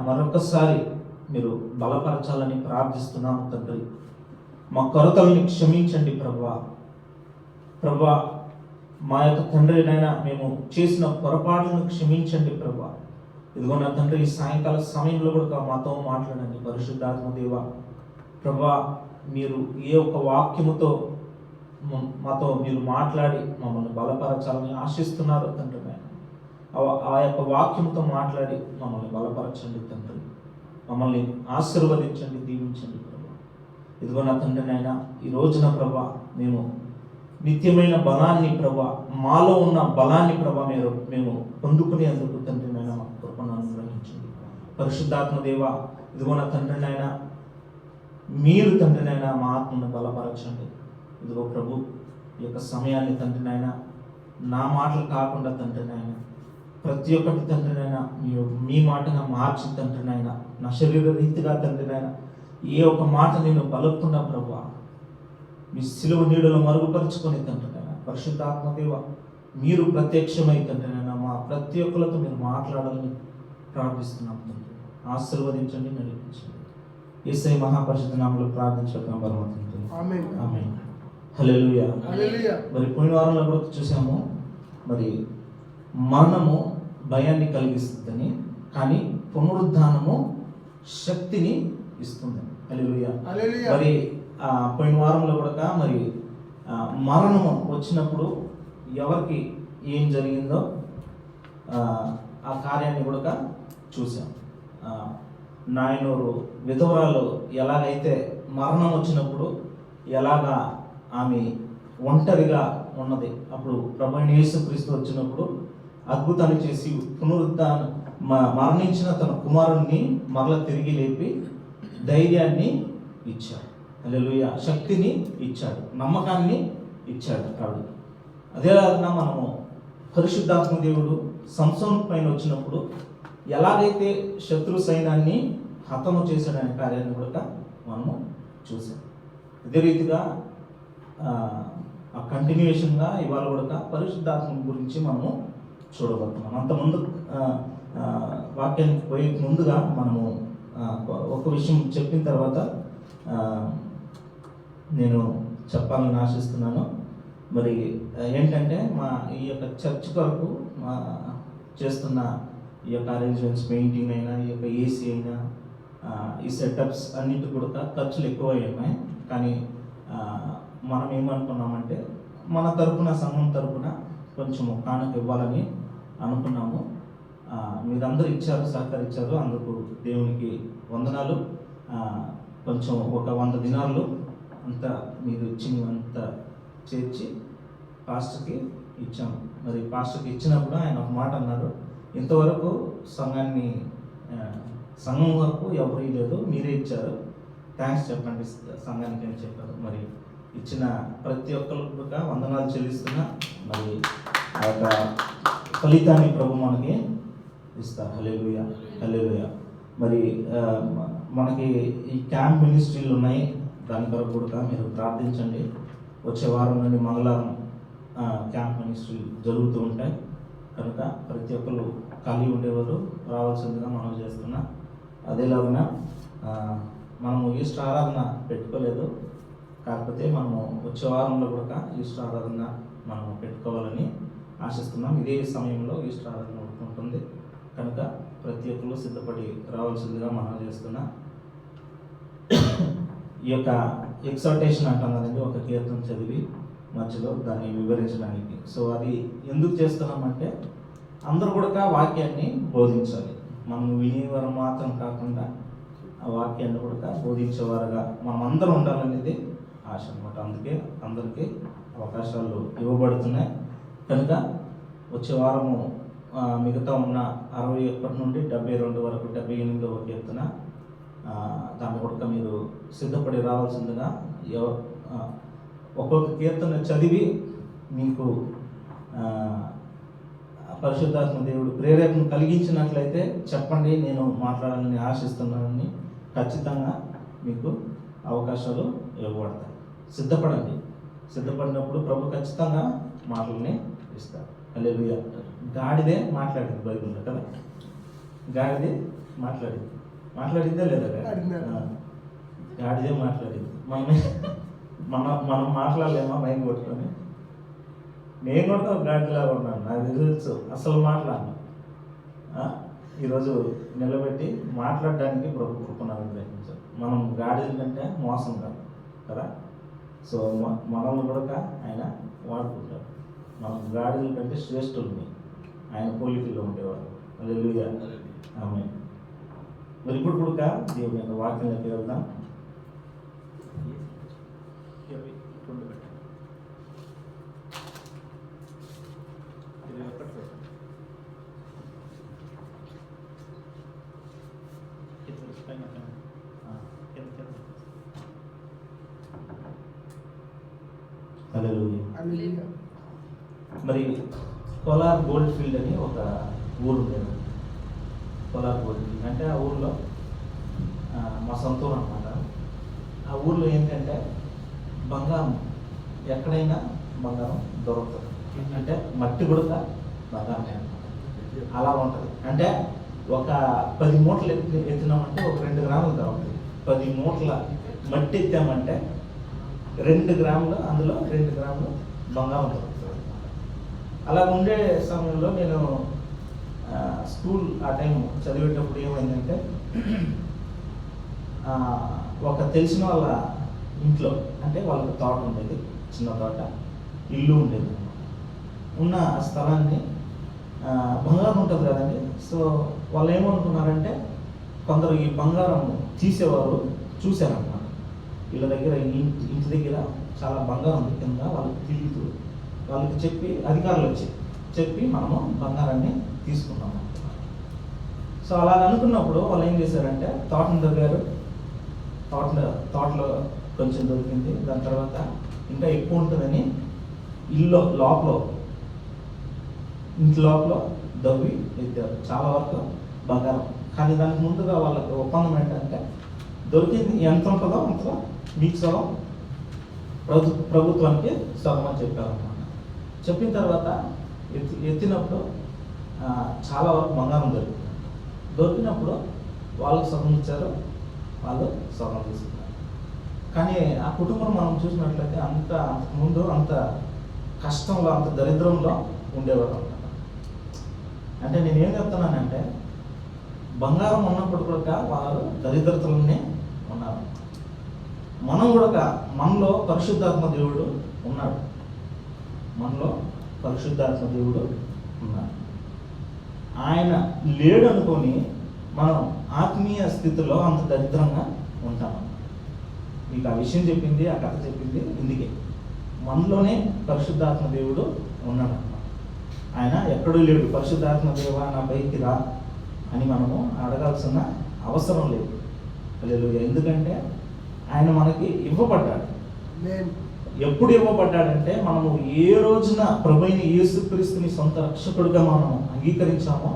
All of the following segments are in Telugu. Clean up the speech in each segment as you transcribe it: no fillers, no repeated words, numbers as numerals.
మరొకసారి మీరు బలపరచాలని ప్రార్థిస్తున్నాము తండ్రి. మా కొరతల్ని క్షమించండి ప్రభువా. ప్రభువా, మా యొక్క తండ్రినైనా మేము చేసిన పొరపాట్లను క్షమించండి ప్రభువా. ఇదిగో నా తండ్రి, ఈ సాయంకాల సమయంలో కూడా మాతో మాట్లాడండి పరిశుద్ధాత్మ దేవ. ప్రభువా, మీరు ఏ ఒక్క వాక్యముతో మాతో మీరు మాట్లాడి మమ్మల్ని బలపరచాలని ఆశిస్తున్నారు తండ్రి. ఆ యొక్క వాక్యంతో మాట్లాడి మమ్మల్ని బలపరచండి తండ్రి. మమ్మల్ని ఆశీర్వదించండి, దీవించండి ప్రభా. ఇదిగో నా తండ్రి నాయన, ఈ రోజున ప్రభా మేము నిత్యమైన బలాన్ని ప్రభా, మాలో ఉన్న బలాన్ని ప్రభా మేము పొందుకునేందుకు తండ్రి నాయన మా కృపను అనుగ్రహించండి. పరిశుద్ధాత్మ దేవ, ఇదిగో నా తండ్రి నాయన, మీరు తండ్రి నాయన మా ఆత్మను బలపరచండి. ఇదిగో ప్రభు, ఈ యొక్క సమయాన్ని తండ్రి నాయన నా మాటలు కాకుండా తండ్రి నాయన ప్రతి ఒక్కటి తండ్రి నాయన మీరు మీ మాటగా మార్చి తండ్రి నాయన నా శరీర రీతిగా తండ్రి నాయన ఏ ఒక్క మాట నేను పలుకుతున్నా ప్రభు, మీ సిలువ నీడలో మరుగుపరుచుకొని తండ్రి నాయన పరిశుద్ధాత్మదేవ మీరు ప్రత్యక్షమై తండ్రి నాయన మా ప్రతి ఒక్కరితో మీరు మాట్లాడాలని ప్రార్థిస్తున్నాం తండ్రి. ఆశీర్వదించండి, నడిపించండి. యేసయ్య మహాపరిశుద్ధ నామములో ప్రార్థించుకున్నాం పరమతండ్రి. ఆమేన్, ఆమేన్. హల్లెలూయా, హల్లెలూయా. మరి పోయిన వారంలో కూడా చూసాము, మరి మరణము భయాన్ని కలిగిస్తుందని, కానీ పునరుద్ధానము శక్తిని ఇస్తుంది. హల్లెలూయా, హల్లెలూయా. మరి పోయిన వారంలో కూడా మరి మరణము వచ్చినప్పుడు ఎవరికి ఏం జరిగిందో ఆ కార్యాన్ని కూడా చూసాం. నాయనూరు విధవరాలు ఎలాగైతే మరణం వచ్చినప్పుడు ఎలాగా ఆమె ఒంటరిగా ఉన్నది, అప్పుడు ప్రభువైన యేసుక్రీస్తు వచ్చినప్పుడు అద్భుతాన్ని చేసి మరణించిన తన కుమారుణ్ణి మరల తిరిగి లేపి ధైర్యాన్ని ఇచ్చాడు. హల్లెలూయా. శక్తిని ఇచ్చాడు, నమ్మకాన్ని ఇచ్చాడు ఆవిడ. అదేలాగా మనము పరిశుద్ధాత్మ దేవుడు సంసోను పైన వచ్చినప్పుడు ఎలాగైతే శత్రు సైన్యాన్ని హతము చేశాడనే కార్యాన్ని కూడా మనము చూసాం. ఇదే రీతిగా ఆ కంటిన్యూషన్గా ఇవాళ కూడా పరిశుద్ధాత్మ గురించి మనము చూడబోతున్నాం. అంతకుముందు వాక్యానికి పోయే ముందుగా మనము ఒక విషయం చెప్పిన తర్వాత నేను చెప్పాలని ఆశిస్తున్నాను. మరి ఏంటంటే ఈ యొక్క చర్చ్ కొరకు చేస్తున్న ఈ యొక్క అరేంజ్మెంట్స్, పెయింటింగ్ అయినా, ఈ యొక్క ఏసీ అయినా, ఈ సెటప్స్ అన్నిటి కూడా ఖర్చులు ఎక్కువ ఉన్నాయి. కానీ మనం ఏమనుకున్నామంటే మన తరపున, సంఘం తరపున కొంచెము కానుక ఇవ్వాలని అనుకున్నాము. మీరందరూ ఇచ్చారు, సహకరించారు, అందుకు దేవునికి వందనాలు. కొంచెం ఒక 100 దినాలు అంతా మీరు ఇచ్చినంత చేర్చి పాస్టర్కి ఇచ్చాము. మరి పాస్టర్కి ఇచ్చినప్పుడు ఆయన ఒక మాట అన్నారు, ఇంతవరకు సంఘం వరకు ఎవరు ఇవ్వలేదు, మీరే ఇచ్చారు, థ్యాంక్స్ చెప్పండి సంఘానికి అని చెప్పారు. మరి ఇచ్చిన ప్రతి ఒక్కరికి కూడా వందనాలు చెల్లిస్తున్నా. మరి ఆ యొక్క ఫలితాన్ని ప్రభు మనకి ఇస్తారు. హల్లెలూయా, హల్లెలూయా. మరి మనకి ఈ క్యాంప్ మినిస్ట్రీలు ఉన్నాయి, దాని కొరకు కూడా మీరు ప్రార్థించండి. వచ్చే వారం నుండి మంగళవారం క్యాంప్ మినిస్ట్రీ జరుగుతూ ఉంటాయి కనుక ప్రతి ఒక్కరు ఖాళీ ఉండేవారు రావాల్సిందిగా మనం చేస్తున్నా. అదేలాగా మనము ఈస్టర్ ఆరాధన పెట్టుకోలేదు, కాకపోతే మనము వచ్చే వారంలో కూడా ఈస్టర్ ఆరాధన మనము పెట్టుకోవాలని ఆశిస్తున్నాం. ఇదే సమయంలో ఈస్టర్ ఆరాధన ఉంటుంది కనుక ప్రతి ఒక్కరు సిద్ధపడి రావాల్సిందిగా మనం చేస్తున్నా. ఈ యొక్క ఎక్సార్టేషన్ అంటాం కదండి, ఒక కీర్తన చదివి మధ్యలో దాన్ని వివరించడానికి. సో అది ఎందుకు చేస్తున్నామంటే అందరూ కూడా వాక్యాన్ని బోధించాలి. మనం వినేవారు మాత్రం కాకుండా ఆ వాక్యాన్ని కూడా బోధించేవారుగా మనం అందరం ఉండాలనేది ఆశ అనమాట. అందుకే అందరికీ అవకాశాలు ఇవ్వబడుతున్నాయి కనుక వచ్చే వారము మిగతా ఉన్న 61 నుండి 72 వరకు 78వ కీర్తన దాన్ని కూడా మీరు సిద్ధపడి రావాల్సిందిగా ఒక్కొక్క కీర్తన చదివి మీకు పరిశుద్ధాత్మ దేవుడు ప్రేరేపణ కలిగించినట్లయితే చెప్పండి, నేను మాట్లాడాలని ఆశిస్తున్నానని ఖచ్చితంగా మీకు అవకాశాలు ఇవ్వబడతాయి. సిద్ధపడండి. సిద్ధపడినప్పుడు ప్రభు ఖచ్చితంగా మాటలని ఇస్తారు. హల్లెలూయా. గాడిదే మాట్లాడింది బైబిల్లో కదా, గాడిదే మాట్లాడిందా లేదా? గాడిదే మాట్లాడింది. మనం మాట్లాడలేమా మైండ్ కొట్టుకొని? నేను కూడా ఒక గాడిలాగా ఉన్నాను, నాకు తెలుసు అసలు మాట్లాడను. ఈరోజు నిలబెట్టి మాట్లాడడానికి ప్రభు కృపను అనుగ్రహించారు. మనం గాడిల కంటే మోసం కాదు కదా. సో మనల్ని కూడా ఆయన వాడుకుంటారు. మనం గాడిల కంటే శ్రేష్ఠుల్ని ఆయన పోలికల్లో ఉండేవారు. హల్లెలూయా, ఆమేన్. మరి ఇప్పుడు కూడా దేవుని యొక్క వాక్యంలోకి వెళ్దాం. హల్లెలూయా. మరి కోలార్ గోల్డ్ ఫీల్డ్ అని ఒక ఊరు ఉండేది. కోలార్ గోల్డ్ ఫీల్డ్ అంటే ఆ ఊర్లో మా సొంత ఊరు అన్నమాట. ఆ ఊర్లో ఏంటంటే బంగారం ఎక్కడైనా బంగారం దొరుకుతుంది. అంటే మట్టి గుడక బంగారమే అన్నమాట. అలా ఉంటుంది. అంటే ఒక 10 మూటలు ఎత్తినామంటే ఒక 2 గ్రాములు దొరుకుతుంది. 10 మూటల మట్టి ఎత్తామంటే 2 గ్రాములు, అందులో 2 గ్రాములు బంగారం దొరుకుతుంది. అలా ఉండే సమయంలో నేను స్కూల్ ఆ టైం చదివేటప్పుడు ఏమైందంటే ఒక తెలిసిన వాళ్ళ ఇంట్లో, అంటే వాళ్ళకి తోట ఉండేది, చిన్న తోట, ఇల్లు ఉండేది. ఉన్న స్థలాన్ని బంగారం ఉంటుంది కదండి. సో వాళ్ళు ఏమనుకున్నారంటే కొందరు ఈ బంగారం తీసేవారు చూశారన్నమాట. వీళ్ళ దగ్గర ఇంటి దగ్గర చాలా బంగారం ఉంది కింద, వాళ్ళకి తిరుగుతూ వాళ్ళకి చెప్పి అధికారులు వచ్చి చెప్పి మనము బంగారాన్ని తీసుకున్నాము. సో అలా అనుకున్నప్పుడు వాళ్ళు ఏం చేశారంటే తోటను దగ్గర తోటలో కొంచెం దొరికింది. దాని తర్వాత ఇంకా ఎక్కువ ఉంటుందని ఇంటి లోపల దవ్వి ఎత్తారు చాలా వరకు బంగారం. కానీ దానికి ముందుగా వాళ్ళకి ఒప్పందం ఏంటంటే దొరికింది ఎంత ఉంటుందో అంతలో మీకు సగం, ప్రభుత్వానికి సగం అని చెప్పారన్నమాట. చెప్పిన తర్వాత ఎత్తినప్పుడు చాలా వరకు బంగారం దొరికినప్పుడు వాళ్ళకి సగం ఇచ్చారు, వాళ్ళు సగం తీసుకున్నారు. కానీ ఆ కుటుంబం మనం చూసినట్లయితే అంతకుముందు అంత కష్టంలో, అంత దరిద్రంలో ఉండేవారు అన్నమాట. అంటే నేనేం చెప్తున్నానంటే బంగారం ఉన్నప్పుడు కూడా వారు దరిద్రతలోనే ఉన్నారు. మనం కూడా మనలో పరిశుద్ధాత్మ దేవుడు ఉన్నాడు. ఆయన లేడు అనుకొని మనం ఆత్మీయ స్థితిలో అంత దరిద్రంగా ఉంటాము. మీకు ఆ విషయం చెప్పింది, ఆ కథ చెప్పింది ఇందుకే. మనలోనే పరిశుద్ధాత్మ దేవుడు ఉన్నాడు. ఆయన ఎక్కడూ లేడు. పరిశుద్ధాత్మ దేవా నా పైకి రా అని మనము అడగాల్సిన అవసరం లేదు. హల్లెలూయా. ఎందుకంటే ఆయన మనకి ఇవ్వబడ్డాడు. ఎప్పుడు ఇవ్వబడ్డాడంటే మనము ఏ రోజున ప్రభువైన యేసుక్రీస్తుని సొంత రక్షకుడిగా మనం అంగీకరించామో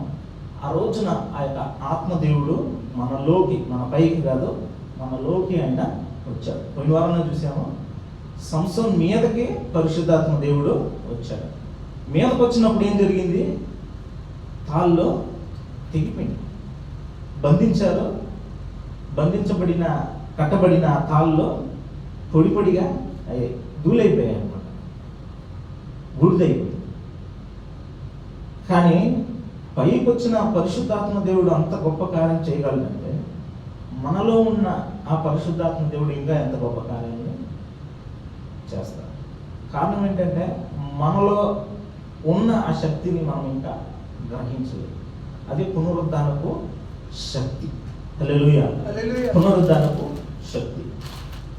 ఆ రోజున ఆ యొక్క ఆత్మదేవుడు మనలోకి, మన పైకి కాదు మనలోకి ఆయన వచ్చాడు. పోయిన వారంలో చూసాము, సంసోన్ మీదకి పరిశుద్ధాత్మ దేవుడు వచ్చాడు. మీదకి వచ్చినప్పుడు ఏం జరిగింది? తాళ్ళు తెగిపోయింది. బంధించారు. కట్టబడిన తాళ్ళలో పొడిగా ధూళైపోయాయి అన్నమాట, బూడిదైపోయింది. కానీ పైకి వచ్చిన పరిశుద్ధాత్మ దేవుడు అంత గొప్ప కార్యం చేయగలడంటే మనలో ఉన్న ఆ పరిశుద్ధాత్మ దేవుడు ఇంకా ఎంత గొప్ప కార్యాన్ని చేస్తారు. కారణం ఏంటంటే మనలో ఉన్న ఆ శక్తిని మనం ఇంకా గ్రహించలేదు. అది పునరుద్ధానపు శక్తి. హల్లెలూయా. పునరుద్ధానపు శక్తి.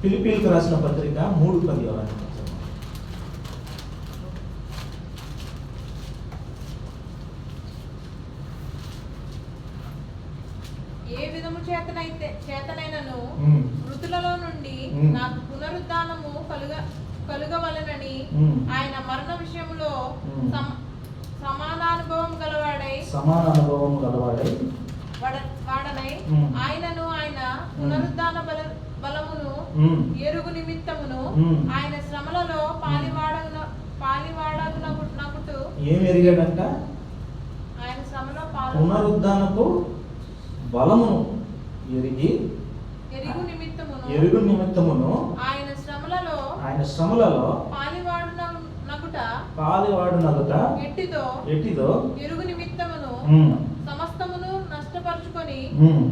ఫిలిప్పీయులకు రాసిన పత్రిక 3:10. ఏ విధము చేతనైనను మృతులలో నుండి నాకు పునరుద్ధానము కలుగవలెనని ఆయన మరణ విషయంలో సమాన అనుభవం గలవాడై ఆయనను ఆయన పునరుద్ధాన బలమును ఎరుగు నిమిత్తమును ఆయన శ్రమలలో పాలివాడగునకుట ఏం ఎరిగాడంట? ఆయన శ్రమలో పునరుద్ధానపు బలమును ఎరుగు నిమిత్తమును ఆయన శ్రమలలో పాలివాడునగుట ఎట్టిదో ఎరుగు నిమిత్తమును సమస్తమును నష్టపరుచుకొని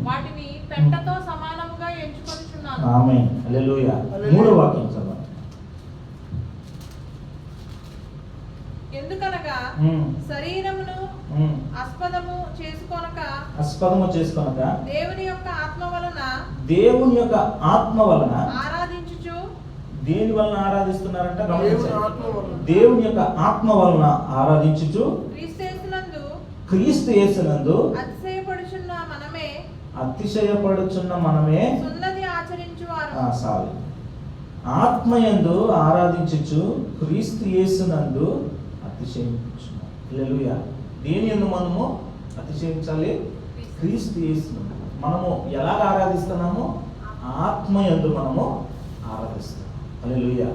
వాటిని పెంటతో సమానముగా ఎంచుకొనిచున్నాను. ఆమేన్. హల్లెలూయా. మూడో వాక్యం చదవండి. ఎందుకనగా శరీరమును ఆస్పదము చేసుకొనక దేవుని యొక్క ఆత్మ వలన ఆరాధించుచు. దేని వలన ఆరాధిస్తున్నారంట? దేవుని యొక్క ఆత్మ వలన ఆరాధించుచు క్రీస్తు యేసునందు అతిశయపడుచున్న మనమే సున్నతి ఆచరించువారు. ఆత్మయందు ఆరాధించుచు క్రీస్తు యేసునందు అతిశయించున్నాం. హల్లెలూయా. దేని యందు మనము అతిశయించాలి? క్రీస్తు యేసునందు. మనము ఎలా ఆరాధిస్తున్నామో ఆత్మయందు మనము ఆరాధిస్తున్నాం. హల్లెలూయా.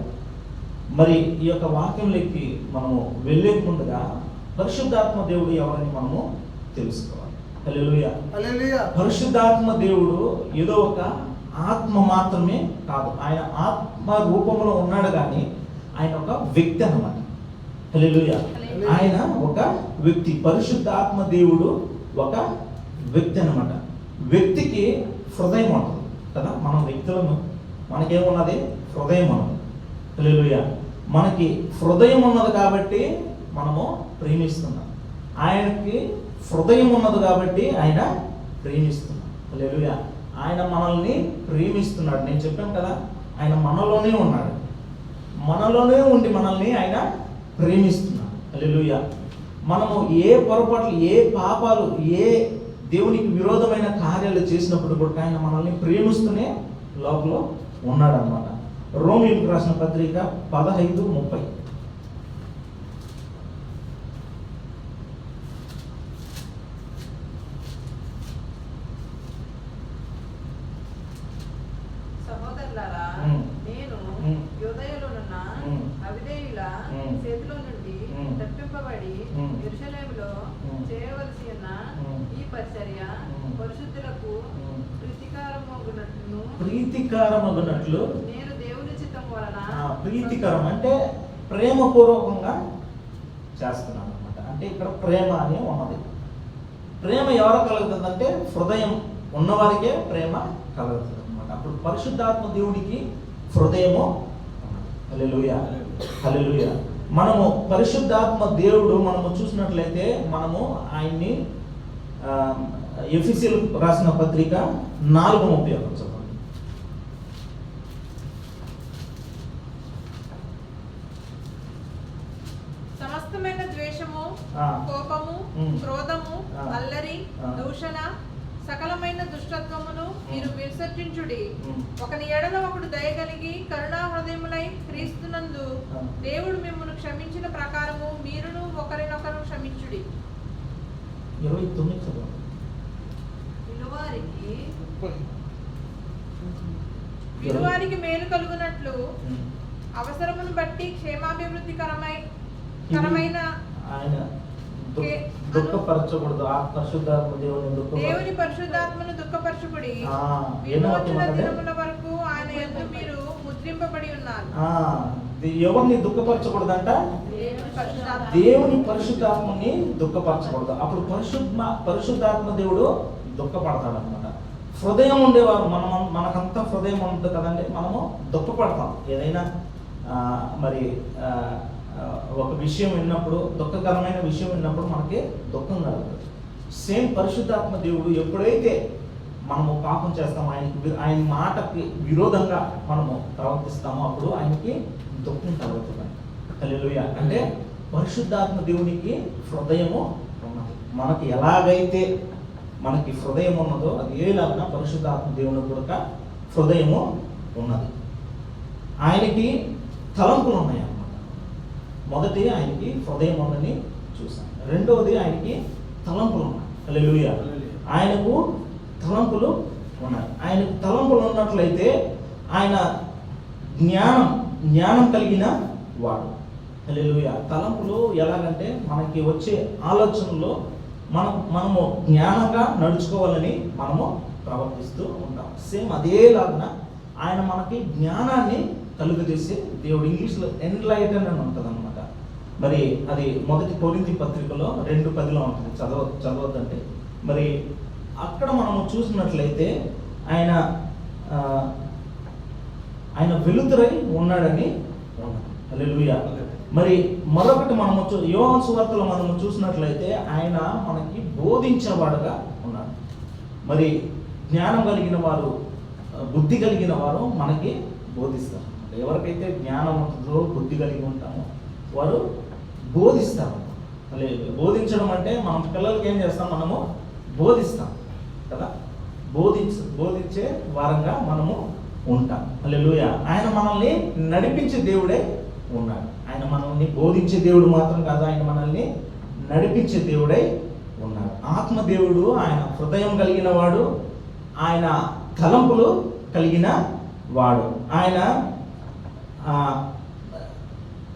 మరి ఈ యొక్క వాక్యంలోకి మనము వెళ్ళే ముందుగా పరిశుద్ధాత్మ దేవుడు ఎవరని మనము తెలుసుకోవాలి. హల్లెలూయా. పరిశుద్ధాత్మ దేవుడు ఏదో ఒక ఆత్మ మాత్రమే కాదు, ఆయన ఆత్మ రూపంలో ఉన్నాడు, కానీ ఆయన ఒక వ్యక్తి అన్నమాట. హల్లెలూయా. ఆయన ఒక వ్యక్తి. పరిశుద్ధాత్మ దేవుడు ఒక వ్యక్తి అన్నమాట. వ్యక్తికి హృదయం ఉంటుంది కదా. మనం వ్యక్తులను మనకేమున్నది? హృదయం ఉన్నది. హల్లెలూయా. మనకి హృదయం ఉన్నది కాబట్టి మనము ప్రేమిస్తున్నాం. ఆయనకి హృదయం ఉన్నది కాబట్టి ఆయన ప్రేమిస్తున్నాం. హల్లెలూయా. ఆయన మనల్ని ప్రేమిస్తున్నాడు. నేను చెప్పాను కదా, ఆయన మనలోనే ఉన్నాడు, మనలోనే ఉండి మనల్ని ఆయన ప్రేమిస్తున్నాడు. హల్లెలూయా. మనము ఏ పొరపాట్లు, ఏ పాపాలు, ఏ దేవునికి విరోధమైన కార్యాలు చేసినప్పుడు కూడా ఆయన మనల్ని ప్రేమిస్తూనే లోపల ఉన్నాడు అన్నమాట. రోమీయులకు రాసిన పత్రిక 15:30. నేను యూదయలోనున్న అవిధేయుల చేతిలో నుండి తప్పింపబడి యెరూషలేములో చేయవలసి ఉన్న ఈ పరిచర్య పరిశుద్ధులకు ప్రీతికరమగునట్లు నేను దేవుని చిత్తం వలన. ప్రీతికరం అంటే ప్రేమపూర్వకంగా చేస్తున్నాను అనమాట. అంటే ఇక్కడ ప్రేమ అని ఉన్నది. ప్రేమ ఎవరు కలుగుతుందంటే హృదయం ఉన్నవారికే ప్రేమ కలుగుతుంది అనమాట. అప్పుడు పరిశుద్ధాత్మ దేవునికి హృదయము. హల్లెలూయా. హల్లెలూయా. మనము పరిశుద్ధాత్మ దేవుడు మనము చూసినట్లయితే మనము ఆయన్ని ఎఫెసీయులకు రాసిన పత్రిక 4:31 చదవండి. సమస్తమైన ద్వేషము, కోపము, క్రోధము, అల్లరి, దూషణ, సకలమైన దుష్టత్వమును మీరు విసర్జించుడి. ఒకని ఎడల ఒకడు దయగలిగి కరుణా హృదయములై క్రీస్తునందు దేవుడు మిమ్మల్ని క్షమించిన ప్రకారము మీరును ఒకరినొకరు క్షమించుడి. 29 చదవండి. విలువారికి మేలు కలుగునట్లు అవసరమును బట్టి క్షేమాభివృద్ధి కరమైన ఆయన దుఃఖపరచకూడదు. పరిశుద్ధాత్మ దేవుని పరిశుద్ధాత్మను దుఃఖపరచకుడి. విమోచన దినముల వరకు ఆయన యందు మీరు ముద్రింపబడి ఉన్నారు. ఎవరిని దుఃఖపరచకూడదంట? దేవుని పరిశుద్ధాత్మని దుఃఖపరచకూడదు. అప్పుడు పరిశుద్ధాత్మ దేవుడు దుఃఖపడతాడు అనమాట. హృదయం ఉండేవారు మనకంతా హృదయం ఉంటుంది కదండి. మనము దుఃఖపడతాం. ఏదైనా మరి ఒక విషయం విన్నప్పుడు, దుఃఖకరమైన విషయం విన్నప్పుడు మనకి దుఃఖం కలుగుతుంది. సేమ్ పరిశుద్ధాత్మ దేవుడు ఎప్పుడైతే మనము పాపం చేస్తామో, ఆయన మాటకి విరోధంగా మనము ప్రవర్తిస్తామో అప్పుడు ఆయనకి దుఃఖం కలుగుతుంది. హల్లెలూయా. అంటే పరిశుద్ధాత్మ దేవునికి హృదయము ఉన్నది. మనకి ఎలాగైతే మనకి హృదయం ఉన్నదో అది ఏలాగా పరిశుద్ధాత్మ దేవుని కూడా హృదయము ఉన్నది. ఆయనకి తలంపులు ఉన్నాయి అన్నమాట. మొదటి ఆయనకి హృదయం ఉందని చూసాం. రెండవది ఆయనకి తలంపులు ఉన్నాయి. హల్లెలూయా. ఆయనకు తలంపులు ఉన్నాయి. ఆయనకు తలంపులు ఉన్నట్లయితే ఆయన జ్ఞానం కలిగిన వాడు. హల్లెలూయా. తలంపులు ఎలాగంటే మనకి వచ్చే ఆలోచనలో మనము జ్ఞానంగా నడుచుకోవాలని మనము ప్రవర్తిస్తూ ఉంటాం. సేమ్ అదేలాగా ఆయన మనకి జ్ఞానాన్ని కలుగజేసే దేవుడు. ఇంగ్లీష్లో ఎన్లైటన్ అని ఉంటుంది అనమాట. మరి అది 1 కొరింథీ పత్రికలో 2:10 ఉంటుంది. చదవద్దంటే మరి అక్కడ మనము చూసినట్లయితే ఆయన వెలుతురై ఉన్నాడని హల్లెలూయా. మరి మరొకటి మనము యోహాను సువార్తలో మనము చూసినట్లయితే ఆయన మనకి బోధించేవాడుగా ఉన్నాడు. మరి జ్ఞానం కలిగిన వారు, బుద్ధి కలిగిన వారు మనకి బోధిస్తారు. ఎవరికైతే జ్ఞానం ఉంటుందో, బుద్ధి కలిగి ఉంటామో వారు బోధిస్తారు. బోధించడం అంటే మనం పిల్లలకి ఏం చేస్తాం, మనము బోధిస్తాం కదా, బోధించే వారంగా మనము ఉంటాం. హల్లెలూయా. ఆయన మనల్ని నడిపించే దేవుడే ఉన్నాడు. ఆయన మనల్ని బోధించే దేవుడు మాత్రం కాదు, ఆయన మనల్ని నడిపించే దేవుడై ఉన్నాడు. ఆత్మదేవుడు, ఆయన హృదయం కలిగిన వాడు, ఆయన తలంపులు కలిగిన వాడు,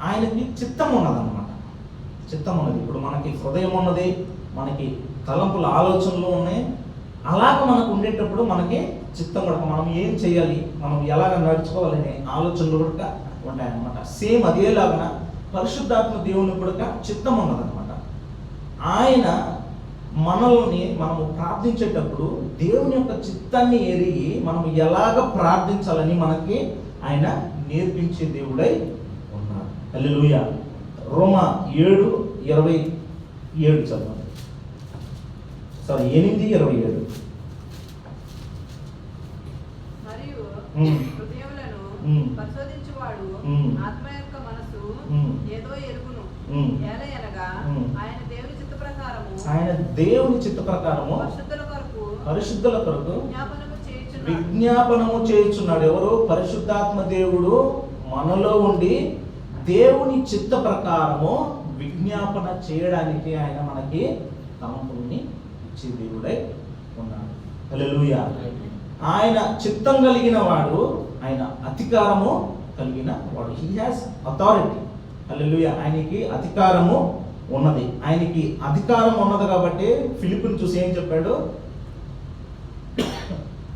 ఆయనకి చిత్తం ఉన్నదన్నమాట. చిత్తం ఉన్నది. ఇప్పుడు మనకి హృదయం ఉన్నది, మనకి తలంపుల ఆలోచనలు ఉన్నాయి. అలాగ మనకు ఉండేటప్పుడు మనకి చిత్తం కూడా, మనం ఏం చేయాలి, మనం ఎలాగ నడుచుకోవాలనే ఆలోచనలు కూడా ఉంటాయన్నమాట. సేమ్ అదేలాగా పరిశుద్ధాత్మ దేవుని కూడా చిత్తం ఉన్నదన్నమాట. ఆయన మనల్ని మనము ప్రార్థించేటప్పుడు దేవుని యొక్క చిత్తాన్ని ఎరిగి మనం ఎలాగ ప్రార్థించాలని మనకి ఆయన నేర్పించే దేవుడై ఉన్నాడు. హల్లెలూయా. రోమా 7:27 చదవండి. 8:27. మరియు హృదయములను పరిశోధించువాడు ఆత్మ యొక్క మనసు ఏదో ఎరుగును. ఏలయనగా ఆయన దేవుని చిత్త ప్రకారము పరిశుద్ధుల కొరకు విజ్ఞాపనము చేయుచున్నాడు. ఎవరు? పరిశుద్ధాత్మ దేవుడు మనలో ఉండి దేవుని చిత్త ప్రకారము విజ్ఞాపన చేయడానికి ఆయన మనకి తలంపుల్ని ఇచ్చే దేవుడై ఉన్నాడు. హల్లెలూయా. ఆయన చిత్తం కలిగిన వాడు, ఆయన అధికారము కలిగిన వాడు. He has authority. హల్లెలూయా. ఆయనకి అధికారము ఉన్నది. ఆయనకి అధికారం ఉన్నది కాబట్టి ఫిలిప్పుని చూసి ఏం చెప్పాడు?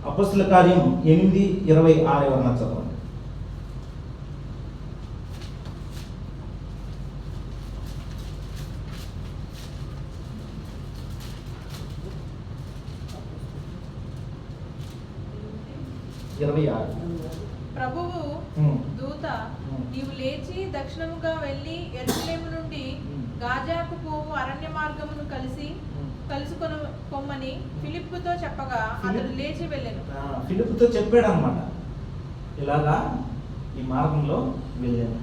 అపొస్తలుల కార్యం 8:26 చదవండి. ప్రభువు దూత, నీవు లేచి దక్షిణముగా వెళ్ళి యెరూషలేము నుండి గాజాకు పోవు అరణ్య మార్గమును కలుసుకొమ్మని ఫిలిప్పుతో చెప్పగా అతడు లేచి వెళ్ళెను. ఫిలిప్పుతో చెప్పాడు అనమాట, ఇలాగా ఈ మార్గంలో వెళ్ళాను.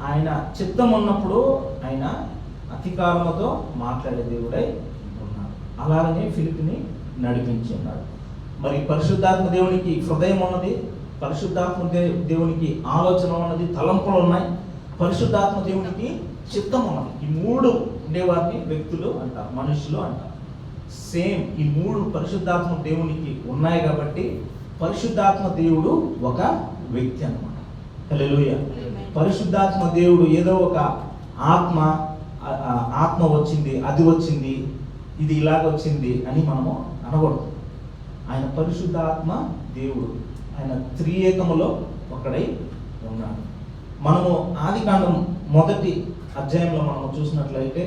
ఆయన చిత్తం ఉన్నప్పుడు ఆయన అధికారముతో మాట్లాడే దేవుడై ఉన్నాడు. అలాగనే ఫిలిప్పుని నడిపించి ఉన్నాడు. మరి పరిశుద్ధాత్మ దేవునికి హృదయం ఉన్నది, పరిశుద్ధాత్మ దేవునికి ఆలోచన ఉన్నది, తలంపులు ఉన్నాయి, పరిశుద్ధాత్మ దేవునికి చిత్తం ఉన్నది. ఈ 3 ఉండేవారిని వ్యక్తులు అంటారు, మనుషులు అంటారు. సేమ్ ఈ 3 పరిశుద్ధాత్మ దేవునికి ఉన్నాయి కాబట్టి పరిశుద్ధాత్మ దేవుడు ఒక వ్యక్తి అన్నమాట. హల్లెలూయా. పరిశుద్ధాత్మ దేవుడు ఏదో ఒక ఆత్మ వచ్చింది, అది వచ్చింది, ఇది ఇలాగ వచ్చింది అని మనము అనకూడదు. ఆయన పరిశుద్ధాత్మ దేవుడు, ఆయన త్రియేకములో ఒకడై ఉన్నాడు. మనము ఆదికాండం 1వ అధ్యాయంలో మనము చూసినట్లయితే